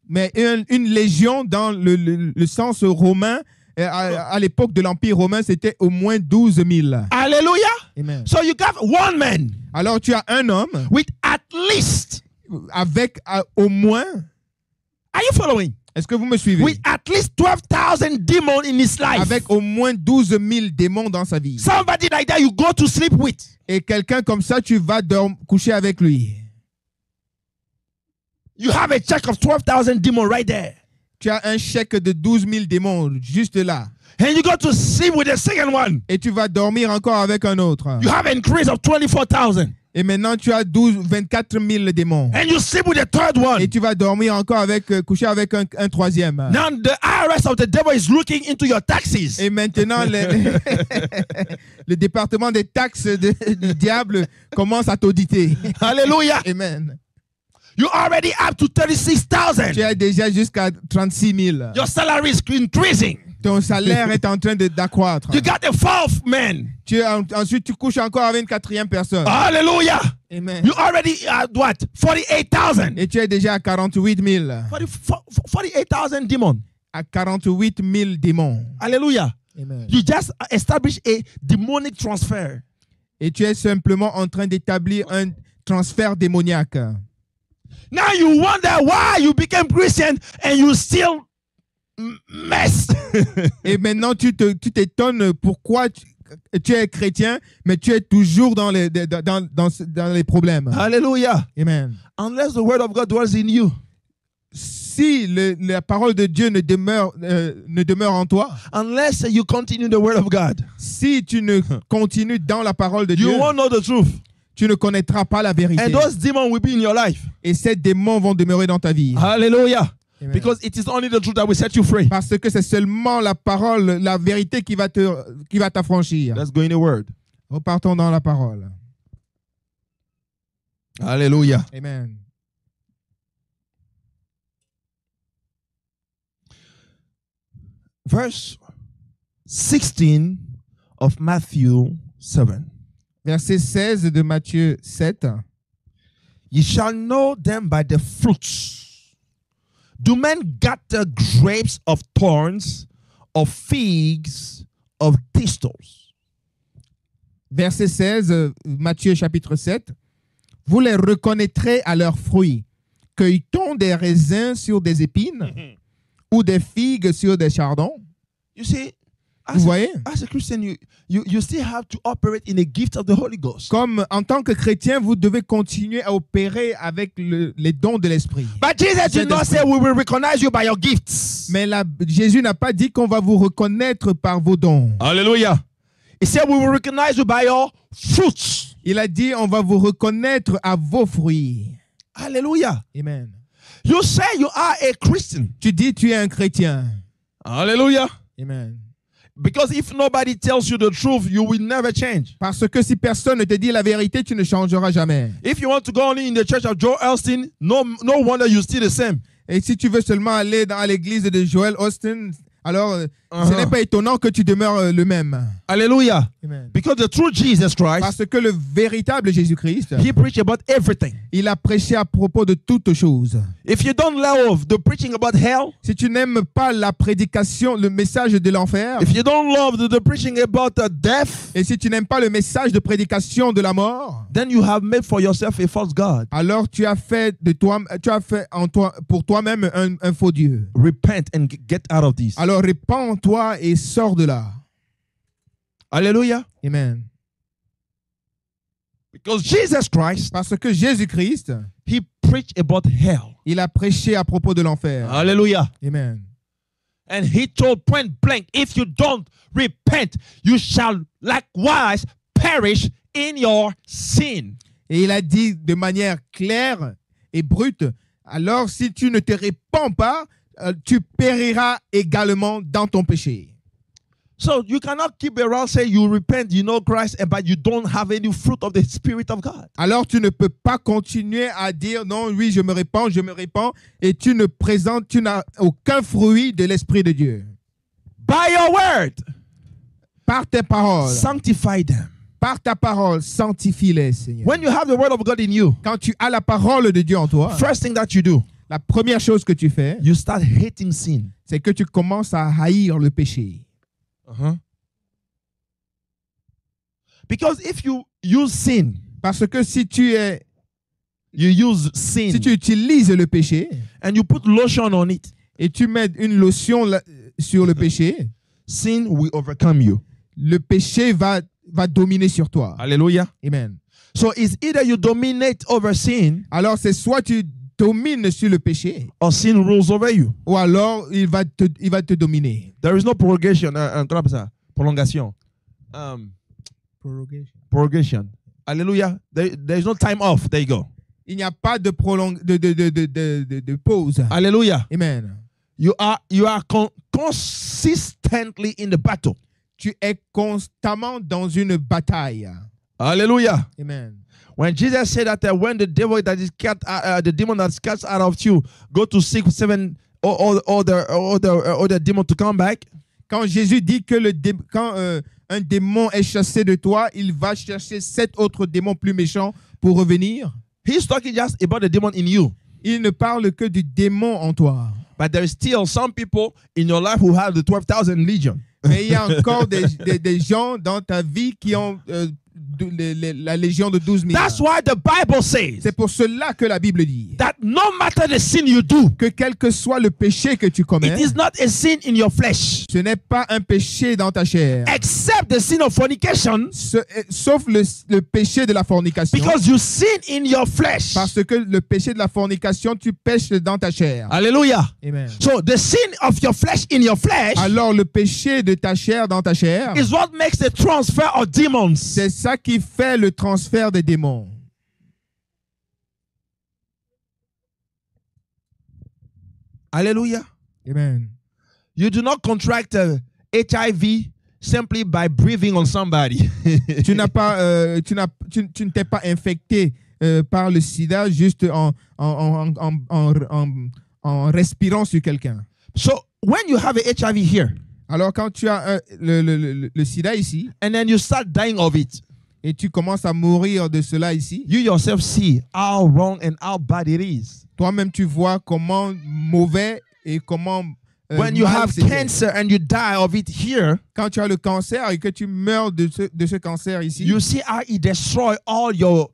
Mais une légion dans le sens romain, à l'époque de l'Empire romain, c'était au moins 12 000. Hallelujah. Amen. So you got one man Alors tu as un homme with at least, avec au moins, are you following? est-ce que vous me suivez? With at least 12,000 demons in his life. Avec au moins 12 000 démons dans sa vie. Somebody like that you go to sleep with. Et quelqu'un comme ça, tu vas coucher avec lui. You have a check of 12,000 demons right there. Tu as un chèque de 12 000 démons juste là. And you go to sleep with the second one. Et tu vas dormir encore avec un autre. You have an increase of 24,000. Et maintenant, tu as 24 000 démons. And you sleep with the third one. Et tu vas dormir encore coucher avec un troisième. Now the IRS of the devil is looking into your taxes. Et maintenant, le département des taxes du diable commence à t'auditer. Hallelujah. Amen. You're already up to 36,000. Tu es déjà jusqu'à 36 000. Your salary is increasing. Ton salaire est en train d'accroître. You got the fourth man. Ensuite, tu couches encore avec une quatrième personne. Hallelujah. Amen. You already at what? 48,000. Et tu es déjà à 48 000. 48,000 demons. À 48 000 démons. Hallelujah. Amen. You just established a demonic transfer. Et tu es simplement en train d'établir un transfert démoniaque. Now you wonder why you became Christian and you still mess. Et maintenant, tu t'étonnes pourquoi tu es chrétien, mais tu es toujours dans les problèmes. Hallelujah. Amen. Unless the word of God dwells in you. Si la parole de Dieu ne demeure en toi, Unless you continue the word of God. si tu ne continues dans la parole de Dieu, You won't know the truth. tu ne connaîtras pas la vérité. And those demons will be in your life. Et ces démons vont demeurer dans ta vie. Hallelujah. Amen. Because it is only the truth that will set you free. Parce que c'est seulement la parole, la vérité qui va t'affranchir. Let's go in the word. Repartons dans la parole. Hallelujah. Amen. Verse 16 of Matthew 7. Verset 16 de Matthieu 7. Ye shall know them by the fruits. Do men gather grapes of thorns, or figs of thistles? Verset 16, Matthieu chapitre 7. Vous les reconnaîtrez à leurs fruits. Cueille-t-on des raisins sur des épines ou des figues sur des chardons? You see, Vous voyez? as a Christian, you still have to operate in the gift of the Holy Ghost. Comme en tant que chrétien, vous devez continuer à opérer avec les dons de l'esprit. But Jesus did not say we will recognize you by your gifts. Mais Jésus n'a pas dit qu'on va vous reconnaître par vos dons. Hallelujah. He said we will recognize you by your fruits. Il a dit on va vous reconnaître à vos fruits. Hallelujah. Amen. You say you are a Christian. Tu dis tu es un chrétien. Hallelujah. Amen. Because if nobody tells you the truth, you will never change. Parce que si personne ne te dit la vérité, tu ne changeras jamais. If you want to go only in the church of Joel Osteen, no wonder you're still the same. Et si tu veux seulement aller dans l'église de Joel Osteen, alors ce n'est pas étonnant que tu demeures le même. Hallelujah. Amen. Because the true Jesus Christ, Parce que le véritable Jésus-Christ, he preached about everything. il a prêché à propos de toutes choses. If you don't love the preaching about hell, Si tu n'aimes pas la prédication, le message de l'enfer, if you don't love the preaching about death, et si tu n'aimes pas le message de prédication de la mort, then you have made for yourself a false god. alors tu as fait pour toi-même un faux Dieu. Repent and get out of this. Alors répands-toi et sors de là. Hallelujah. Amen. Because Jesus Christ, Parce que Jésus-Christ, he preached about hell. il a prêché à propos de l'enfer. Hallelujah. Amen. And he told point blank, if you don't repent, you shall likewise perish in your sin. Et il a dit de manière claire et brute, alors si tu ne te répands pas, tu périras également dans ton péché. So you cannot keep around saying you repent, you know Christ, but you don't have any fruit of the Spirit of God. Alors tu ne peux pas continuer à dire non, oui, je me répands, et tu n'as aucun fruit de l'Esprit de Dieu. By your word, Par tes paroles, sanctify them. par ta parole, sanctifie-les, Seigneur. When you have the word of God in you, Quand tu as la parole de Dieu en toi, first thing that you do, la première chose que tu fais, you start hating sin. c'est que tu commences à haïr le péché. Because if you use sin, Parce que si tu utilises le péché and you put lotion on it, et tu mets une lotion sur le péché, sin will overcome you. le péché va dominer sur toi. Hallelujah. Amen. So it's either you dominate over sin Alors c'est soit tu domines sur le péché, or sin rules over you. ou alors il va te dominer. There is no prorogation. Prolongation. Prorogation. Hallelujah. There is no time off. There you go. Il n'y a pas de pause. Hallelujah. Amen. You are consistently in the battle. Tu es constamment dans une bataille. Hallelujah. Amen. When Jesus said that when the devil that is the demon that's cast out of you go to 6, 7 or the demon to come back. Quand Jésus dit que quand un démon est chassé de toi, il va chercher 7 autres démons plus méchants pour revenir. He's talking just about the demon in you. Il ne parle que du démon en toi. But there is still some people in your life who have the 12,000 legion. Mais il y a encore des gens dans ta vie qui ont la légion de 12 000. That's why the Bible says C'est pour cela que la Bible dit that no matter the sin you do, que quel que soit le péché que tu commets, it is not a sin in your flesh, ce n'est pas un péché dans ta chair, except the sin of fornication, sauf le péché de la fornication. because you sin in your flesh. Parce que le péché de la fornication, tu pêches dans ta chair. Hallelujah. Amen. So the sin of your flesh in your flesh Alors le péché de ta chair dans ta chair, is what makes the transfer of demons. c'est ça qui fait le transfert des démons. Hallelujah. Amen. You do not contract HIV simply by breathing on somebody. Tu ne t'es pas infecté par le sida juste en respirant sur quelqu'un. So when you have a HIV here, Alors quand tu as le sida ici and then you start dying of it, et tu commences à mourir de cela ici, you yourself see how wrong and how bad it is. toi-même tu vois comment mauvais et comment When you mal have c'était. cancer and you die of it here, Quand tu as le cancer et que tu meurs de ce cancer ici, you see how it destroys all your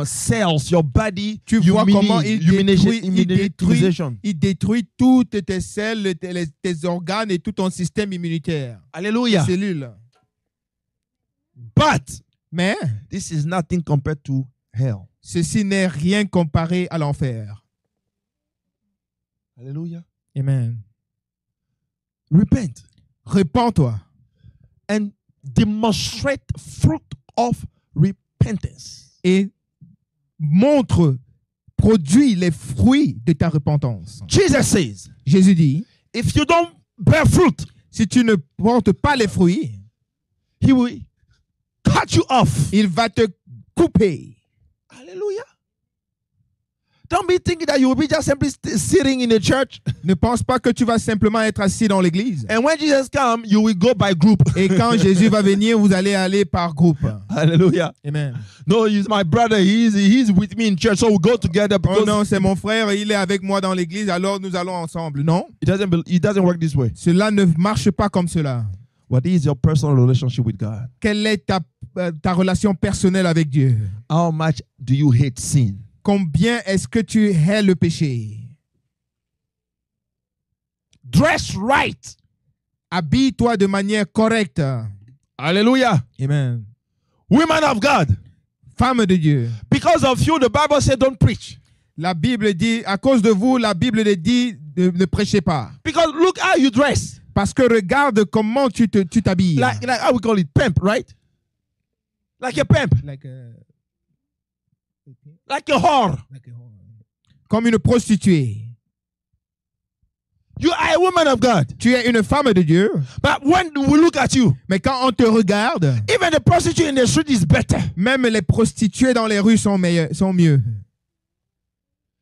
cells, your body, tu vois comment il immunization. détruit toutes tes cellules, tes organes et tout ton système immunitaire, Hallelujah. tes cellules. But Mais this is nothing compared to hell. ceci n'est rien comparé à l'enfer. Hallelujah. Amen. Repent Répands-toi and demonstrate fruit of repentance. et produis les fruits de ta repentance. Jesus says, Jésus dit, if you don't bear fruit, si tu ne portes pas les fruits, he will cut you off. il va te couper. Hallelujah. Don't be thinking that you will be just simply sitting in the church. Ne pense pas que tu vas simplement être assis dans l'église. And when Jesus comes, you will go by group. Et quand Jésus va venir, vous allez aller par groupe. Hallelujah. Amen. No, he's my brother. He's with me in church, so we go together. Oh Because non, c'est mon frère, il est avec moi dans l'église, alors nous allons ensemble. Non, it doesn't work this way. cela ne marche pas comme cela. What is your personal relationship with God? Quelle est ta relation personnelle avec Dieu? How much do you hate sin? Combien est-ce que tu hais le péché? Dress right. Habille-toi de manière correcte. Hallelujah. Amen. Women of God. Femme de Dieu. Because of you, the Bible said don't preach. La Bible dit, à cause de vous, la Bible dit, ne prêchez pas. Because look how you dress. Parce que regarde comment tu t'habilles. Like how we call it, pimp, right? Like a pimp. Like a whore. Comme une prostituée. You are a woman of God. Tu es une femme de Dieu. But when we look at you, Mais quand on te regarde, even the prostitute in the street is better. même les prostituées dans les rues sont mieux.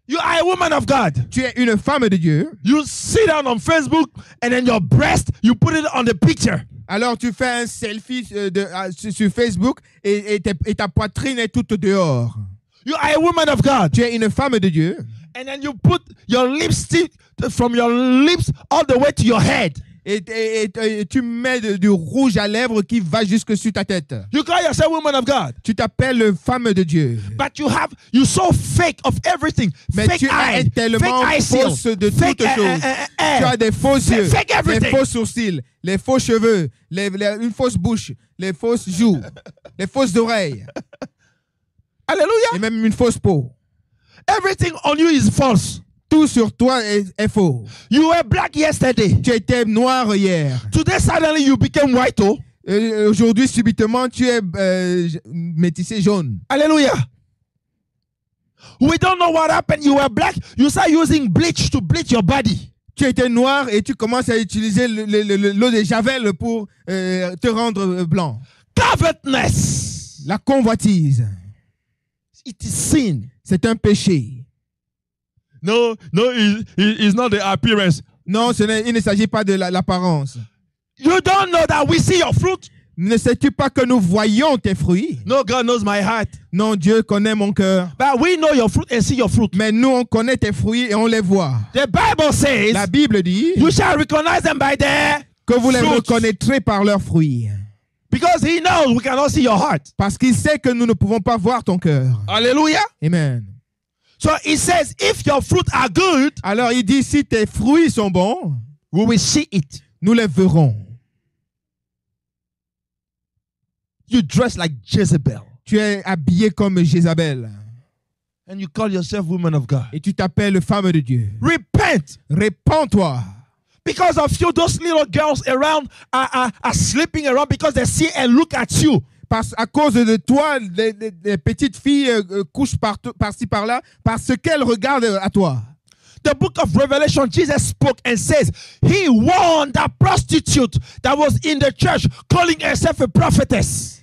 You are a woman of God. Tu es une femme de Dieu. You sit down on Facebook and then your breast, you put it on the picture. Alors tu fais un selfie sur Facebook et ta poitrine est toute dehors. You are a woman of God. Tu es une femme de Dieu. And then you put your lipstick from your lips all the way to your head. Et tu mets du rouge à lèvres qui va jusque sur ta tête. You call yourself woman of God. Tu t'appelles femme de Dieu. But you so fake of everything. Mais fake tu eyes, es tellement fake fausse de toutes choses. Tu as des faux yeux, les faux sourcils, les faux cheveux, une fausse bouche, les fausses joues, les fausses oreilles. Hallelujah. Et même une fausse peau. Everything on you is false. Tout sur toi est faux. You were black yesterday. Tu étais noir hier. Today suddenly you became white. Oh. Aujourd'hui, subitement, tu es métissé jaune. Hallelujah. We don't know what happened. You were black. You start using bleach to bleach your body. Tu étais noir et tu commences à utiliser l'eau de Javel pour te rendre blanc. Covetousness. La convoitise. It is sin. C'est un péché. No, it's not the appearance. Non, il ne s'agit pas de l'apparence. You don't know that we see your fruit? Ne sais-tu pas que nous voyons tes fruits? No, God knows my heart. Non, Dieu connaît mon cœur. But we know your fruit and see your fruit. Mais nous, on connaît tes fruits et on les voit. The Bible says, La Bible dit you shall recognize them by their que vous les fruits. reconnaîtrez par leurs fruits. Because he knows we cannot see your heart. Parce qu'il sait que nous ne pouvons pas voir ton cœur. Hallelujah. Amen. So he says, if your fruit are good, alors il dit, si tes fruits sont bons, we will see it. Nous les verrons. You dress like Jezebel. Tu es habillé comme Jézabel. And you call yourself woman of God. Et tu t'appelles femme de Dieu. Repent. Répands-toi. Because of you, those little girls around are sleeping around because they see and look at you. À cause de toi, les petites filles couchent par-ci par-là parce qu'elles regardent à toi. The book of Revelation, Jesus spoke and says, he warned that prostitute that was in the church calling herself a prophetess.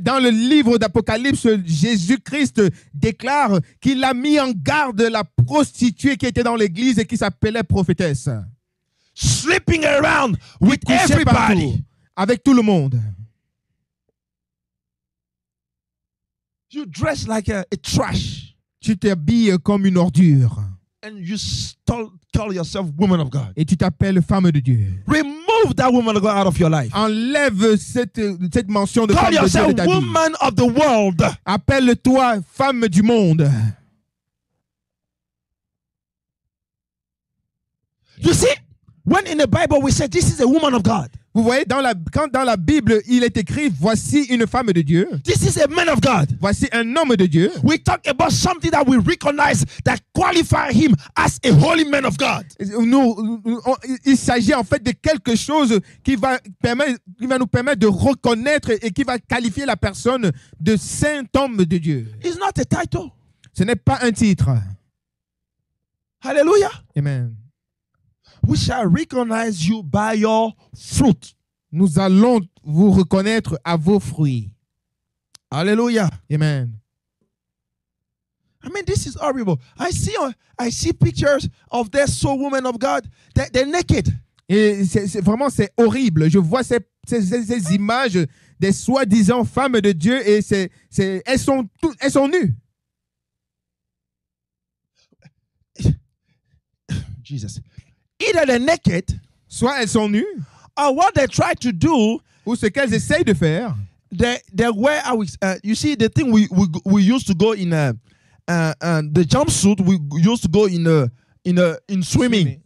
Dans le livre d'Apocalypse, Jésus-Christ déclare qu'il a mis en garde la prostituée qui était dans l'église et qui s'appelait prophétesse. Sleeping around with Couchait partout, everybody. avec tout le monde. You dress like a trash. Tu t'habilles comme une ordure. And you call yourself woman of God. Et tu t'appelles femme de Dieu. Remove that woman of God out of your life. Enlève cette mention de Call femme de Dieu yourself de ta vie. woman of the world. Appelle-toi femme du monde. You see, when in the Bible we say this is a woman of God. Vous voyez, quand dans la Bible, il est écrit, voici une femme de Dieu. This is a man of God. Voici un homme de Dieu. We talk about something that we recognize that qualify him as a holy man of God. Il s'agit en fait de quelque chose qui va nous permettre de reconnaître et qui va qualifier la personne de saint homme de Dieu. It's not a title. Ce n'est pas un titre. Hallelujah. Amen. We shall recognize you by your fruit. Nous allons vous reconnaître à vos fruits. Hallelujah. Amen. I mean, this is horrible. I see pictures of their soul women of God. They're naked. Et vraiment, c'est horrible. Je vois ces images des soi-disant femmes de Dieu et elles sont nues. Jesus. Either they're naked, soit elles sont nues, or what they try to do, ou ce qu'elles essayent de faire, they wear. You see, the thing we used to go in the jumpsuit. We used to go in swimming.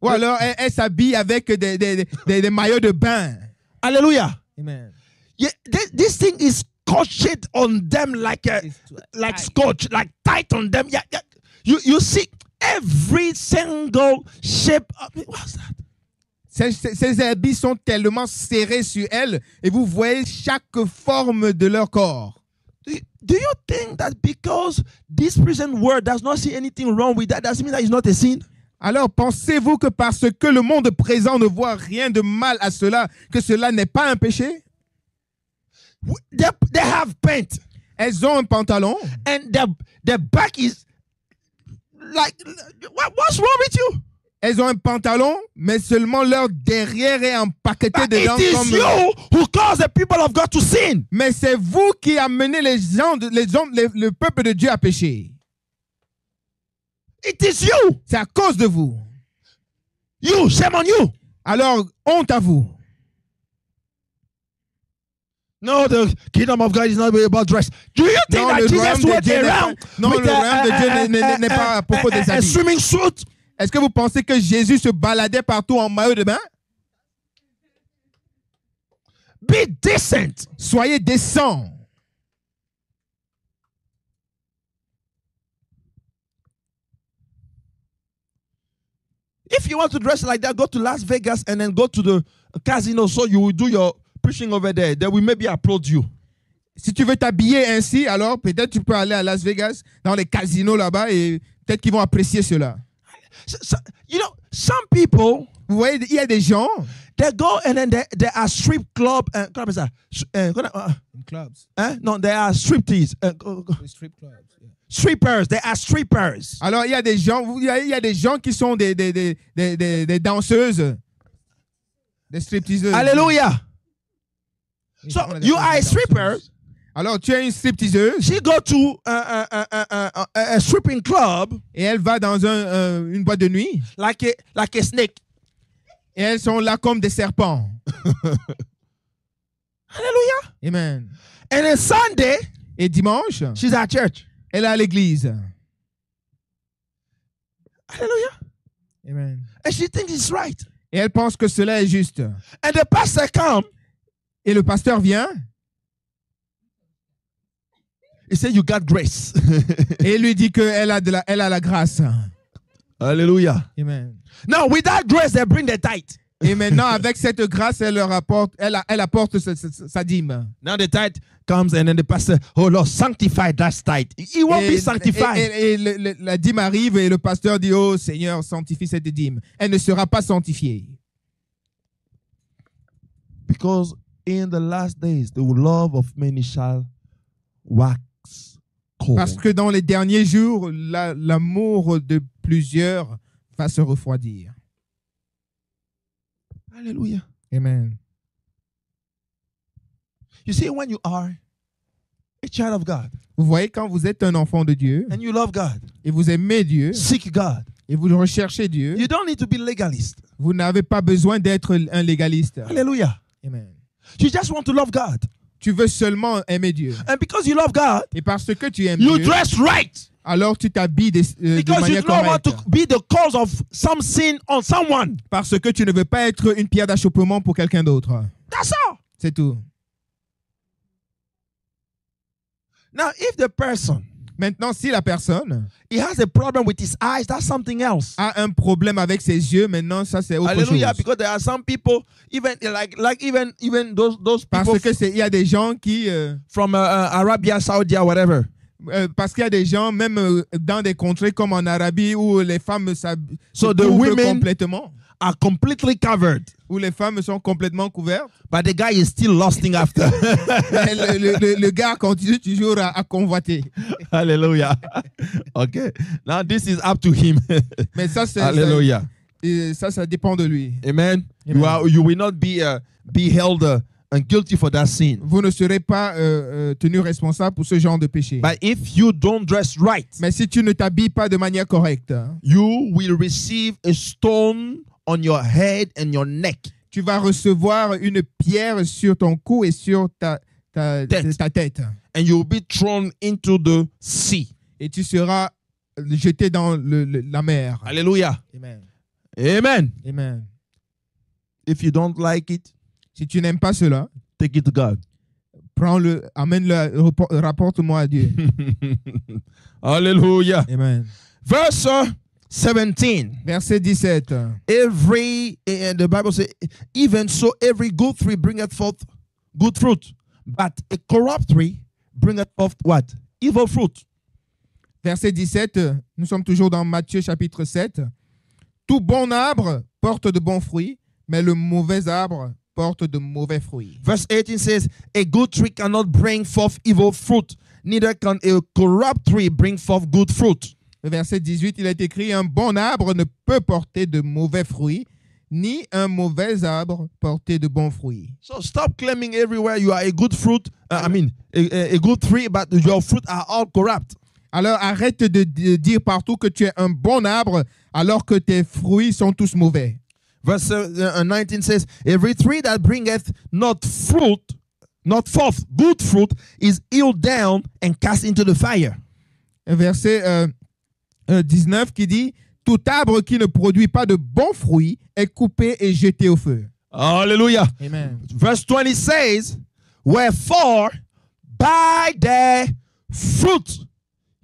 Ou alors elles s'habillent avec des maillots de bain. Hallelujah. Amen. Yeah, this thing is scotched on them like scotch, like tight on them. Yeah. You see. Every single shape. What's that? Ces habits sont tellement serrés sur elles et vous voyez chaque forme de leur corps. Do you think that because this present world does not see anything wrong with that, doesn't mean that it's not a sin? Alors pensez-vous que parce que le monde présent ne voit rien de mal à cela, que cela n'est pas un péché? They have paint. Elles ont un pantalon. And their back is like, what's wrong with you? Elles ont un pantalon, mais seulement leur derrière est empaqueté dedans. It is you who caused the people of God to sin. Mais c'est vous qui amenez le peuple de Dieu à pécher. It is you. C'est à cause de vous. You, shame on you. Alors, honte à vous. No, the kingdom of God is not about dress. Do you think that Jesus went around with n'est pas à propos des a habits. swimming suit? Est-ce que vous pensez que Jésus se baladait partout en maillot de bain? Be decent. Soyez décents. If you want to dress like that, go to Las Vegas and then go to the casino so you will do your preaching over there. They will maybe applaud you. Si tu veux t'habiller ainsi, alors peut-être tu peux aller à Las Vegas, dans les casinos là-bas, et peut-être qu'ils vont apprécier cela. So, you know, some people, vous voyez, il y a des gens, they go and then they are strip club. Clubs. No, they are striptease. Strip clubs. Yeah. Strippers. They are strippers. Alors il y a des gens qui sont des danseuses, des stripteaseuses. Hallelujah. So you are a stripper. Alors tu es une stripteaseuse. She go to a stripping club. Et elle va dans une boîte de nuit. Like a snake. Et elles sont là comme des serpents. Hallelujah. Amen. And on Sunday, et dimanche, she's at church. Elle est à l'église. Hallelujah. Amen. And she thinks it's right. Et elle pense que cela est juste. And the pastor comes. Et le pasteur vient. He said, "You got grace." Et il lui dit qu'elle a la grâce. Hallelujah. Amen. Now, with that grace, they bring the tithe. Et maintenant, avec cette grâce, elle apporte sa dîme. Now the tithe comes and then the pastor, "Oh Lord, sanctify that tithe." It won't be sanctified. Et la dîme arrive et le pasteur dit, "Oh Seigneur, sanctifie cette dîme." Elle ne sera pas sanctifiée. Because in the last days, the love of many shall wax cold. Parce que dans les derniers jours, l'amour de plusieurs va se refroidir. Hallelujah. Amen. You see, when you are a child of God Vous voyez, quand vous êtes un enfant de Dieu and you love God, et vous aimez Dieu seek God, et vous recherchez Dieu, you don't need to be legalist. vous n'avez pas besoin d'être un légaliste. Hallelujah. Amen. You just want to love God. Tu veux seulement aimer Dieu. And because you love God, Et parce que tu aimes you Dieu, dress right. alors tu t'habilles de Because you manière don't want correcte. to be the cause of some sin on someone. Parce que tu ne veux pas être une pierre d'achoppement pour quelqu'un d'autre. That's all. C'est tout. Now, if the person Maintenant, si la personne he has a problem with his eyes, that's something else. a un problème avec ses yeux, maintenant, ça c'est autre Hallelujah. chose. Because there are some people, even even those Parce people que il y a des gens qui from Arabia, Saudi, whatever. parce qu'il y a des gens même dans des contrées comme en Arabie où les femmes se So the couvrent women complètement, are completely covered, où les femmes sont complètement couvertes. but the guy is still lusting after. Mais le gars continue toujours à convoiter. Hallelujah. Okay. Now this is up to him. Mais ça, Hallelujah. ça dépend de lui. Amen. Amen. You will not be held and guilty for that sin. Vous ne serez pas tenu responsable pour ce genre de péché. But if you don't dress right, Mais si tu ne t'habilles pas de manière correcte, you will receive a stone on your head and your neck. tu vas recevoir une pierre sur ton cou et sur ta tête. And you will be thrown into the sea. Et tu seras jeté dans la mer. Hallelujah. Amen. Amen. Amen. If you don't like it, Si tu n'aimes pas cela, take it to God. prends-le, amène-le, rapporte-moi à Dieu. Hallelujah. Amen. Verse 17. Verset 17. The Bible says, even so every good tree bringeth forth good fruit, but a corrupt tree bringeth forth what? Evil fruit. Verset 17, nous sommes toujours dans Matthieu chapitre 7. Tout bon arbre porte de bons fruits, mais le mauvais arbre porte de mauvais fruits. Verse 18 says, a good tree cannot bring forth evil fruit, neither can a corrupt tree bring forth good fruit. Le verset 18, il est écrit, un bon arbre ne peut porter de mauvais fruits, ni un mauvais arbre porter de bons fruits. So stop claiming everywhere you are a good fruit, a good tree, but your fruit are all corrupt. Alors arrête de dire partout que tu es un bon arbre alors que tes fruits sont tous mauvais. Verse 19 says, every tree that bringeth not forth good fruit is hewn down and cast into the fire. Verset 19 qui dit, tout arbre qui ne produit pas de bons fruits est coupé et jeté au feu. Hallelujah. Amen. Verse 20 says, wherefore by their fruit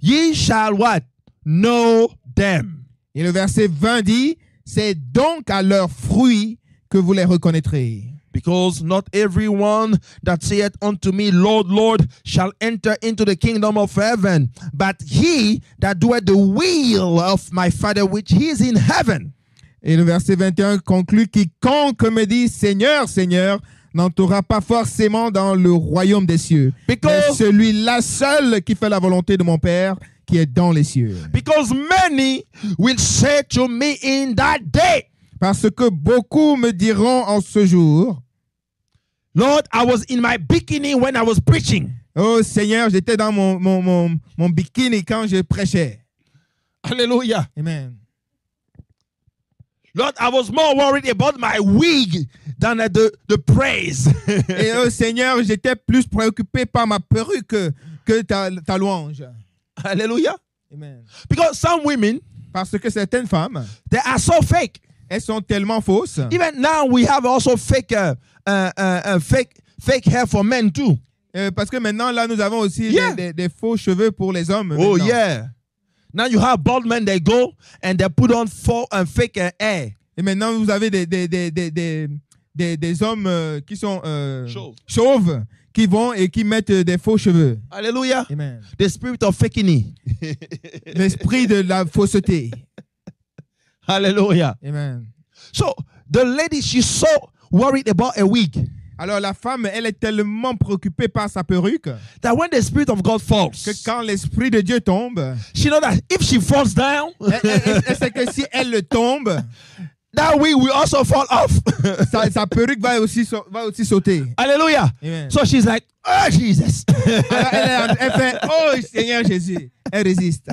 ye shall what? Know them. Et le verset 20 dit, c'est donc à leurs fruits que vous les reconnaîtrez. Because not everyone that saith unto me, Lord, Lord, shall enter into the kingdom of heaven, but he that doeth the will of my Father which is in heaven. Et le verset 21 conclut, quiconque me dit, Seigneur, Seigneur, n'entrera pas forcément dans le royaume des cieux. Mais Because, celui-là seul qui fait la volonté de mon Père qui est dans les cieux. because many will say to me in that day, Parce que beaucoup me diront en ce jour, Lord, I was in my bikini when I was preaching. oh Seigneur, j'étais dans mon bikini quand je prêchais. Hallelujah. Amen. Lord, I was more worried about my wig than the praise. Et oh Seigneur, j'étais plus préoccupé par ma perruque que ta louange. Hallelujah. Amen. Because some women, Parce que certaines femmes, they are so fake. elles sont tellement fausses. Even now, we have also fake hair for men too. Parce que maintenant, là, nous avons aussi Yeah. des faux cheveux pour les hommes. Oh maintenant. yeah. Now you have bald men. They go and they put on fake hair. Et maintenant, vous avez des hommes qui sont chauves, qui vont et qui mettent des faux cheveux. Hallelujah. Amen. The spirit of fakery. L'esprit de la fausseté. Hallelujah. Amen. So the lady, she's so worried about a wig. Alors la femme, elle est tellement préoccupée par sa perruque that when the Spirit of God que falls, quand l'Esprit de Dieu tombe, she knows that if she falls down, elle sait que si elle tombe, that wig will also fall off. sa perruque va aussi sauter. Hallelujah. Amen. So she's like, oh, Jesus. Alors elle fait, oh Seigneur Jésus, elle résiste.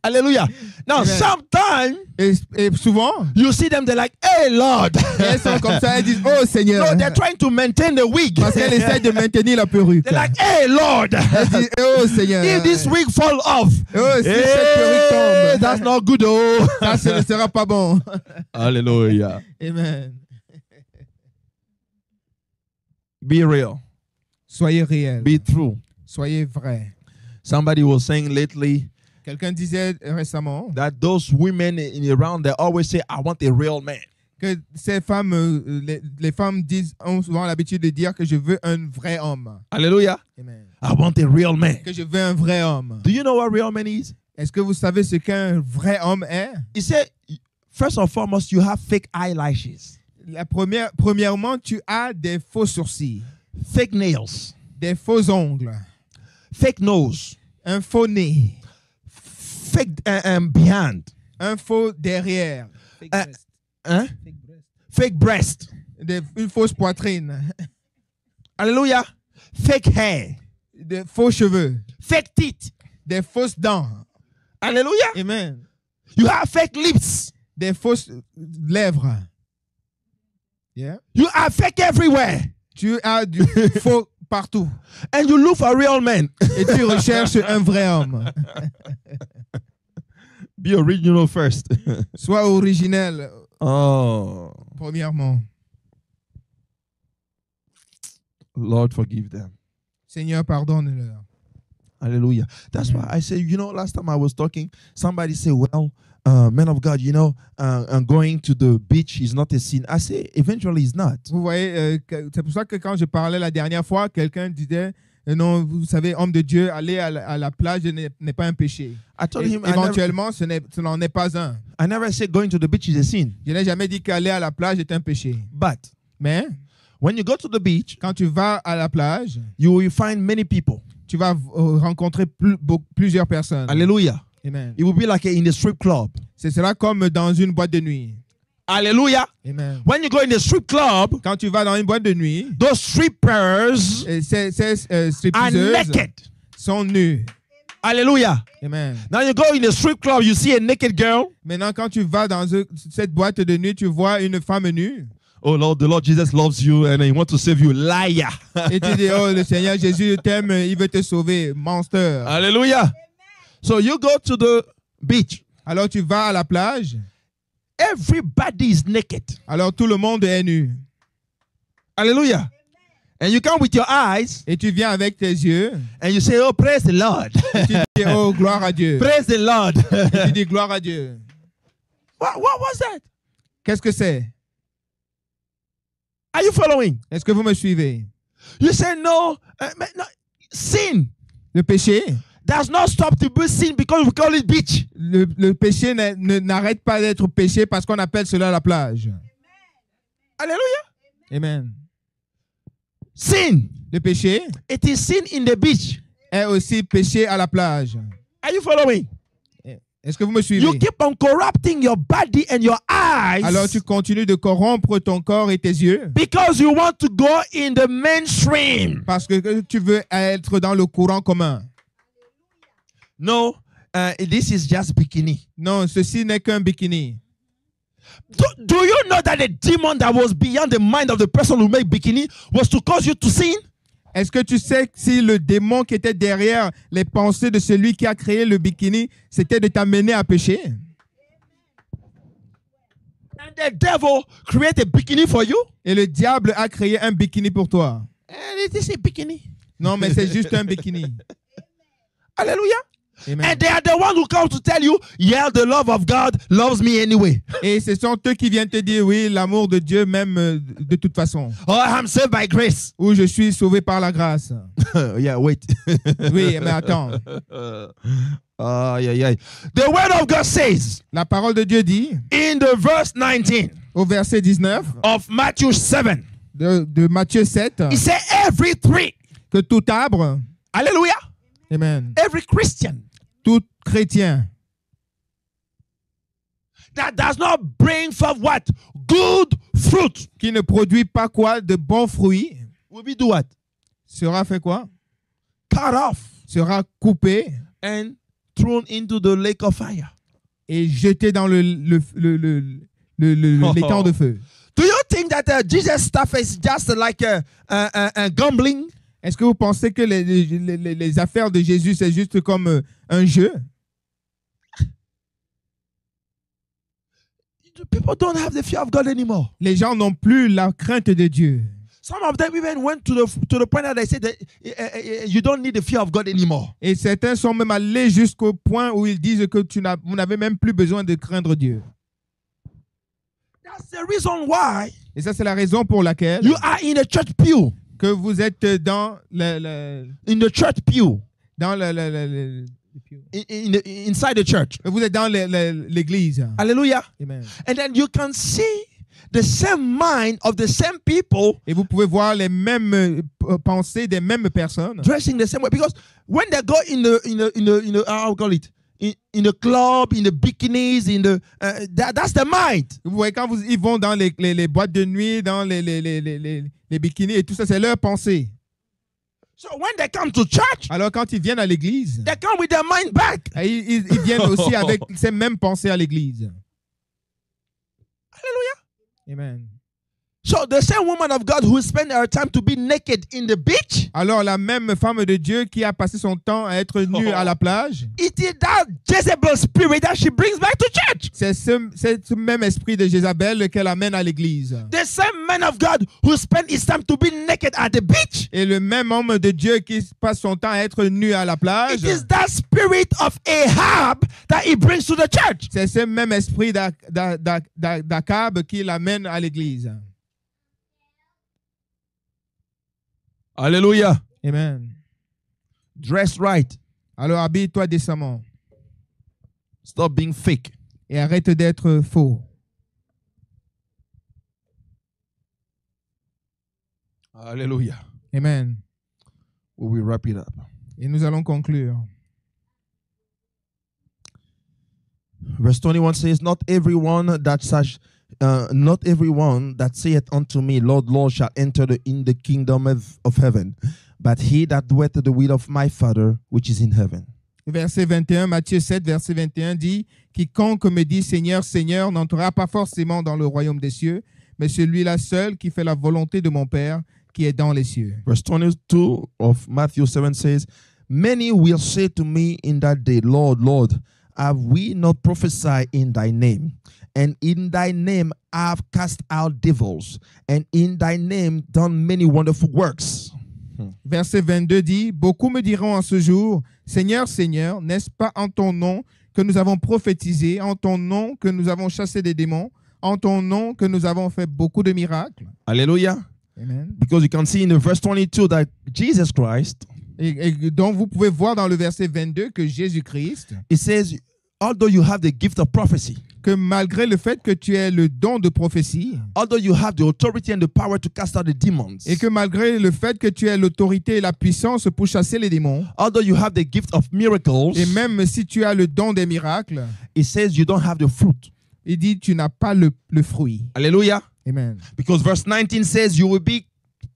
Hallelujah. Now, Amen. sometimes Et souvent, you see them, they're like, hey, Lord. elles sont comme ça, elles disent, oh Seigneur. No, they're trying to maintain the wig. Parce qu'elle essaie de maintenir la perruque. They're like, hey, Lord. Elle dit, oh Seigneur. If this wig fall off, Oh, si cette perruque tombe, that's not good, oh. ça, ce ne sera pas bon. Hallelujah. Amen. Be real. Soyez réel. Be true. Soyez vrai. Somebody was saying lately Quelqu'un disait récemment that those women in around, they always say, I want a real man. que ces femmes, les femmes ont souvent l'habitude de dire que je veux un vrai homme. Hallelujah. Amen. I want a real man. Que je veux un vrai homme. Do you know what real man is? Est-ce que vous savez ce qu'un vrai homme est? He said, first and foremost, you have fake eyelashes, Premièrement, tu as des faux sourcils, fake nails, des faux ongles, fake nose, un faux nez, fake behind, un faux derrière, fake breast. une fausse poitrine, Hallelujah. Fake hair, des faux cheveux, fake teeth. des fausses dents. Hallelujah. Amen. You have fake lips. Des fausses lèvres. Yeah. You are fake everywhere. Tu as du faux partout. And you look for a real man. Et tu recherches un vrai homme. Be original first. Sois originel, Oh, premièrement. Lord, forgive them. Seigneur, pardonne-leur. Hallelujah. That's why I say, last time I was talking, somebody said, well, man of God, going to the beach is not a sin. I say, eventually it's not. Vous voyez, c'est pour ça que quand je parlais la dernière fois, quelqu'un disait, non, vous savez, homme de Dieu, aller à la plage n'est pas un péché. I told him, Éventuellement, ce n'en est pas un. I never said going to the beach is a sin. Je n'ai jamais dit qu'aller à la plage est un péché. But Mais when you go to the beach, quand tu vas à la plage, you will find many people. tu vas rencontrer plusieurs personnes. Hallelujah. Amen. It will be like in a strip club. Ce sera comme dans une boîte de nuit. Hallelujah. Amen. When you go in the strip club, Quand tu vas dans une boîte de nuit, those strippers ces are stripteaseuses naked. sont nues. Hallelujah. Amen. Now you go in a strip club, you see a naked girl. Maintenant, quand tu vas dans cette boîte de nuit, tu vois une femme nue. Oh Lord, the Lord Jesus loves you and he wants to save you. Liar. Et tu dis, oh, le Seigneur Jésus t'aime, il veut te sauver. Menteur. Hallelujah. So you go to the beach. Alors tu vas à la plage. Everybody is naked. Alors tout le monde est nu. Hallelujah. And you come with your eyes Et tu viens avec tes yeux. and you say, oh, praise the Lord. Et tu dis, oh, gloire à Dieu. Praise the Lord. Et tu dis, gloire à Dieu. What was that? Qu'est-ce que c'est? Are you following? Est-ce que vous me suivez? You say no, no. Sin Le péché, does not stop to be sin because we call it beach. le péché n'arrête pas d'être péché parce qu'on appelle cela la plage. Hallelujah. Amen. Sin, Le péché it is sin in the beach. est aussi péché à la plage. Are you following? Est-ce que vous me suivez? You keep on corrupting your body and your eyes Alors tu continues de corrompre ton corps et tes yeux because you want to go in the mainstream. parce que tu veux être dans le courant commun. No, this is just bikini. Non, ceci n'est qu'un bikini. Do you know that the demon that was beyond the mind of the person who made bikini was to cause you to sin? Est-ce que tu sais si le démon qui était derrière les pensées de celui qui a créé le bikini, c'était de t'amener à pécher? And the devil created a bikini for you? Et le diable a créé un bikini pour toi. And it is a bikini. Non, mais c'est juste un bikini. Hallelujah. Amen. And they are the ones who come to tell you, yeah, the love of God loves me anyway. Et ce sont eux qui viennent te dire, oui, l'amour de Dieu m'aime de toute façon. Oh, I'm saved by grace. Ou je suis sauvé par la grâce. Yeah, wait. Oui, mais attends. Yeah. The word of God says La parole de Dieu dit, in the verse 19 au verset 19 of Matthew 7, de Matthieu 7, He said every tree. que tout arbre, Hallelujah. amen, Every Christian tout chrétien that does not bring forth what? Good fruit. qui ne produit pas quoi? De bons fruits, Will be do what? sera fait quoi? Cut off Sera coupé and thrown into the lake of fire. et jeté dans l'étang de feu. Do you think that Jesus' stuff is just like a gambling? Est-ce que vous pensez que les affaires de Jésus, c'est juste comme un jeu? People don't have the fear of God anymore. Les gens n'ont plus la crainte de Dieu. Some of them even went to the point that they said that you don't need the fear of God anymore. Et certains sont même allés jusqu'au point où ils disent que vous n'avez même plus besoin de craindre Dieu. That's the reason why Et ça, c'est la raison pour laquelle you are in a church pew. que vous êtes dans In the church pew. Inside the church. vous êtes dans l'église. Hallelujah. Amen. And then you can see the same mind of the same people Et vous pouvez voir les mêmes pensées des mêmes personnes dressing the same way, because when they go in the how we call it, in the club, in the bikinis, that's the mind. Vous voyez, quand ils vont dans les boîtes de nuit, dans les bikinis et tout ça, c'est leur pensée. So when they come to church, Alors quand ils viennent à l'église, they come with their mind back. ils viennent aussi avec ces mêmes pensées à l'église. Hallelujah. Amen. So the same woman of God who spent her time to be naked in the beach, Alors la même femme de Dieu qui a passé son temps à être nue à la plage, it is that Jezebel spirit that she brings back to church. c'est ce même esprit de Jézabel qu'elle amène à l'église. The same man of God who spent his time to be naked at the beach, Et le même homme de Dieu qui passe son temps à être nu à la plage, it is that spirit of Ahab that he brings to the church. c'est ce même esprit d'Akab qui l'amène à l'église. Hallelujah. Amen. Dress right. Alors habille-toi décemment Stop being fake. et arrête d'être faux. Hallelujah. Amen. We will wrap it up. Et nous allons conclure. Verse 21 says, Not everyone that saith unto me, Lord, Lord, shall enter in the kingdom of heaven, but he that doeth the will of my Father which is in heaven. Verset 21, Matthieu 7, verset 21 dit, quiconque me dit Seigneur, Seigneur, n'entrera pas forcément dans le royaume des cieux, mais celui-là seul qui fait la volonté de mon Père qui est dans les cieux. Verse 22 of Matthew 7 says, Many will say to me in that day, Lord, Lord, have we not prophesied in thy name? And in thy name have cast out devils, and in thy name done many wonderful works. Verset 22 dit, beaucoup me diront en ce jour, Seigneur, Seigneur, n'est-ce pas en ton nom que nous avons prophétisé, en ton nom que nous avons chassé des démons, en ton nom que nous avons fait beaucoup de miracles? Hallelujah. Amen. Because you can see in the verse 22 that Jesus Christ, Et donc vous pouvez voir dans le verset 22 que Jésus-Christ, it says, although you have the gift of prophecy, que malgré le fait que tu aies le don de prophétie, although you have the authority and the power to cast out the demons, et que malgré le fait que tu aies l'autorité et la puissance pour chasser les démons, although you have the gift of miracles, et même si tu as le don des miracles, it says you don't have the fruit. il dit tu n'as pas le fruit. Hallelujah. Amen. Because verse 19 says you will be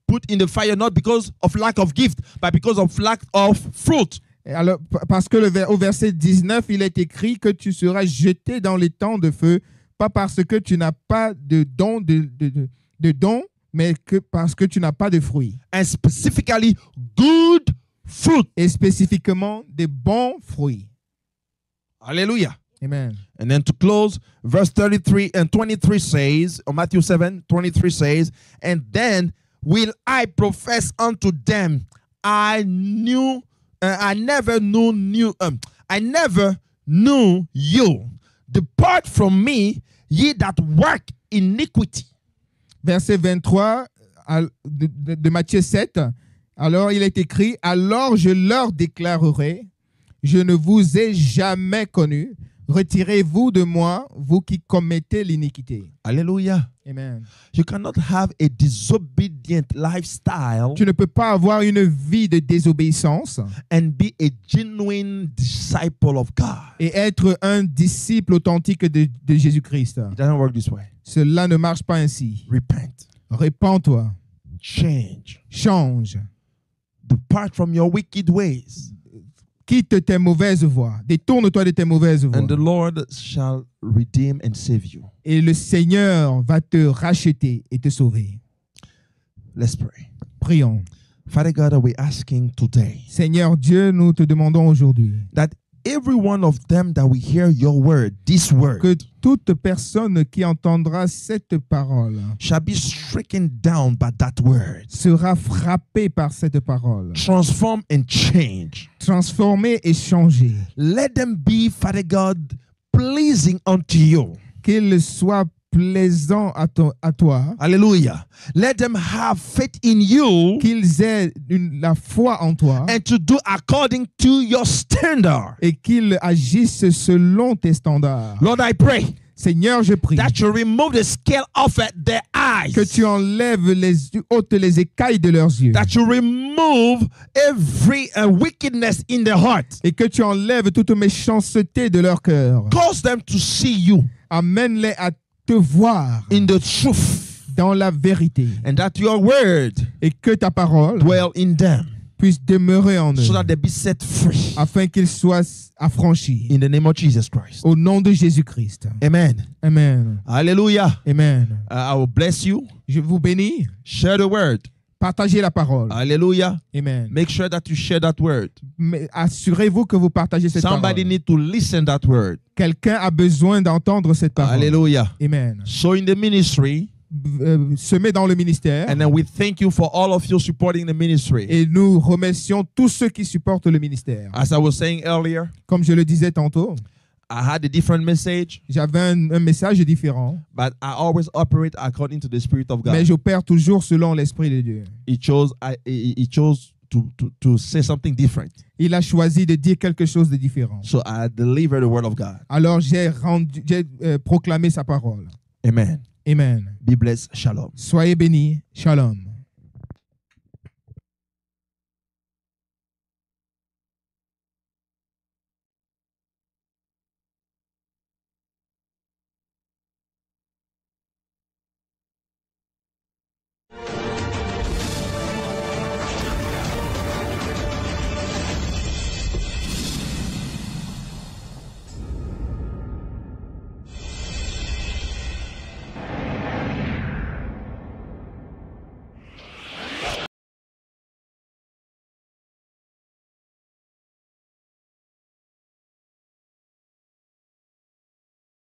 put in the fire not because of lack of gift, but because of lack of fruit. Alors, parce que au verset 19, il est écrit que tu seras jeté dans les temps de feu, pas parce que tu n'as pas de don, de don, mais que parce que tu n'as pas de fruits. And specifically, good fruit. Et spécifiquement, des bons fruits. Hallelujah. Amen. And then to close, verse 33 and 23 says, or Matthew 7, 23 says, and then will I profess unto them, I never knew you. Depart from me, ye that work iniquity. Verset 23 de Matthieu 7. Alors il est écrit, alors je leur déclarerai, je ne vous ai jamais connu. Retirez-vous de moi, vous qui commettez l'iniquité. Hallelujah. Amen. You cannot have a disobedient lifestyle Tu ne peux pas avoir une vie de désobéissance and be a genuine disciple of God. et être un disciple authentique de Jésus-Christ. It doesn't work this way. Cela ne marche pas ainsi. Repent, Répands-toi, change, change, depart from your wicked ways, quitte tes mauvaises voies, détourne-toi de tes mauvaises voies. and the Lord shall redeem and save you. Et le Seigneur va te racheter et te sauver. Let's pray. Prions. Father God, we're asking today Seigneur Dieu, nous te demandons aujourd'hui that every one of them that we hear your word, this word, que toute personne qui entendra cette parole shall be stricken down by that word, sera frappée par cette parole, transformed and changed. transformée et changée, Let them be, Father God, pleasing unto you. qu'il soit plaisant à toi, Hallelujah. Let them have faith in you qu'ils aient la foi en toi and to do according to your standard. et qu'ils agissent selon tes standards. Lord, I pray Seigneur, je prie that you remove the scale off at their eyes. que tu enlèves ôtes les écailles de leurs yeux That you remove every wickedness in their heart. et que tu enlèves toute méchanceté de leur cœur. Cause them to see you Amène-les à te voir in the truth, dans la vérité and that your word et que ta parole dwell in them, puisse demeurer en eux so that they be set free. afin qu'ils soient affranchis. In the name of Jesus Christ. Au nom de Jésus-Christ. Amen. Amen. Hallelujah. Amen. I will bless you. Je vous bénis. Share the word. Partagez la parole. Hallelujah. Amen. Make sure that you share that word. Mais assurez-vous que vous partagez cette Somebody parole. need to listen that word. Quelqu'un a besoin d'entendre cette parole. Hallelujah. Amen. So in the ministry, Semez dans le ministère. and then we thank you for all of you supporting the ministry. Et nous remercions tous ceux qui supportent le ministère. As I was saying earlier, Comme je le disais tantôt, I had a different message, j'avais un message différent, but I always operate according to the Spirit of mais God. j'opère toujours selon l'Esprit de Dieu. He chose to say something different. Il a choisi de dire quelque chose de différent. So I deliver the word of God. Alors j'ai proclamé sa parole. Amen. Amen. Be blessed. Shalom. Soyez bénis. Shalom.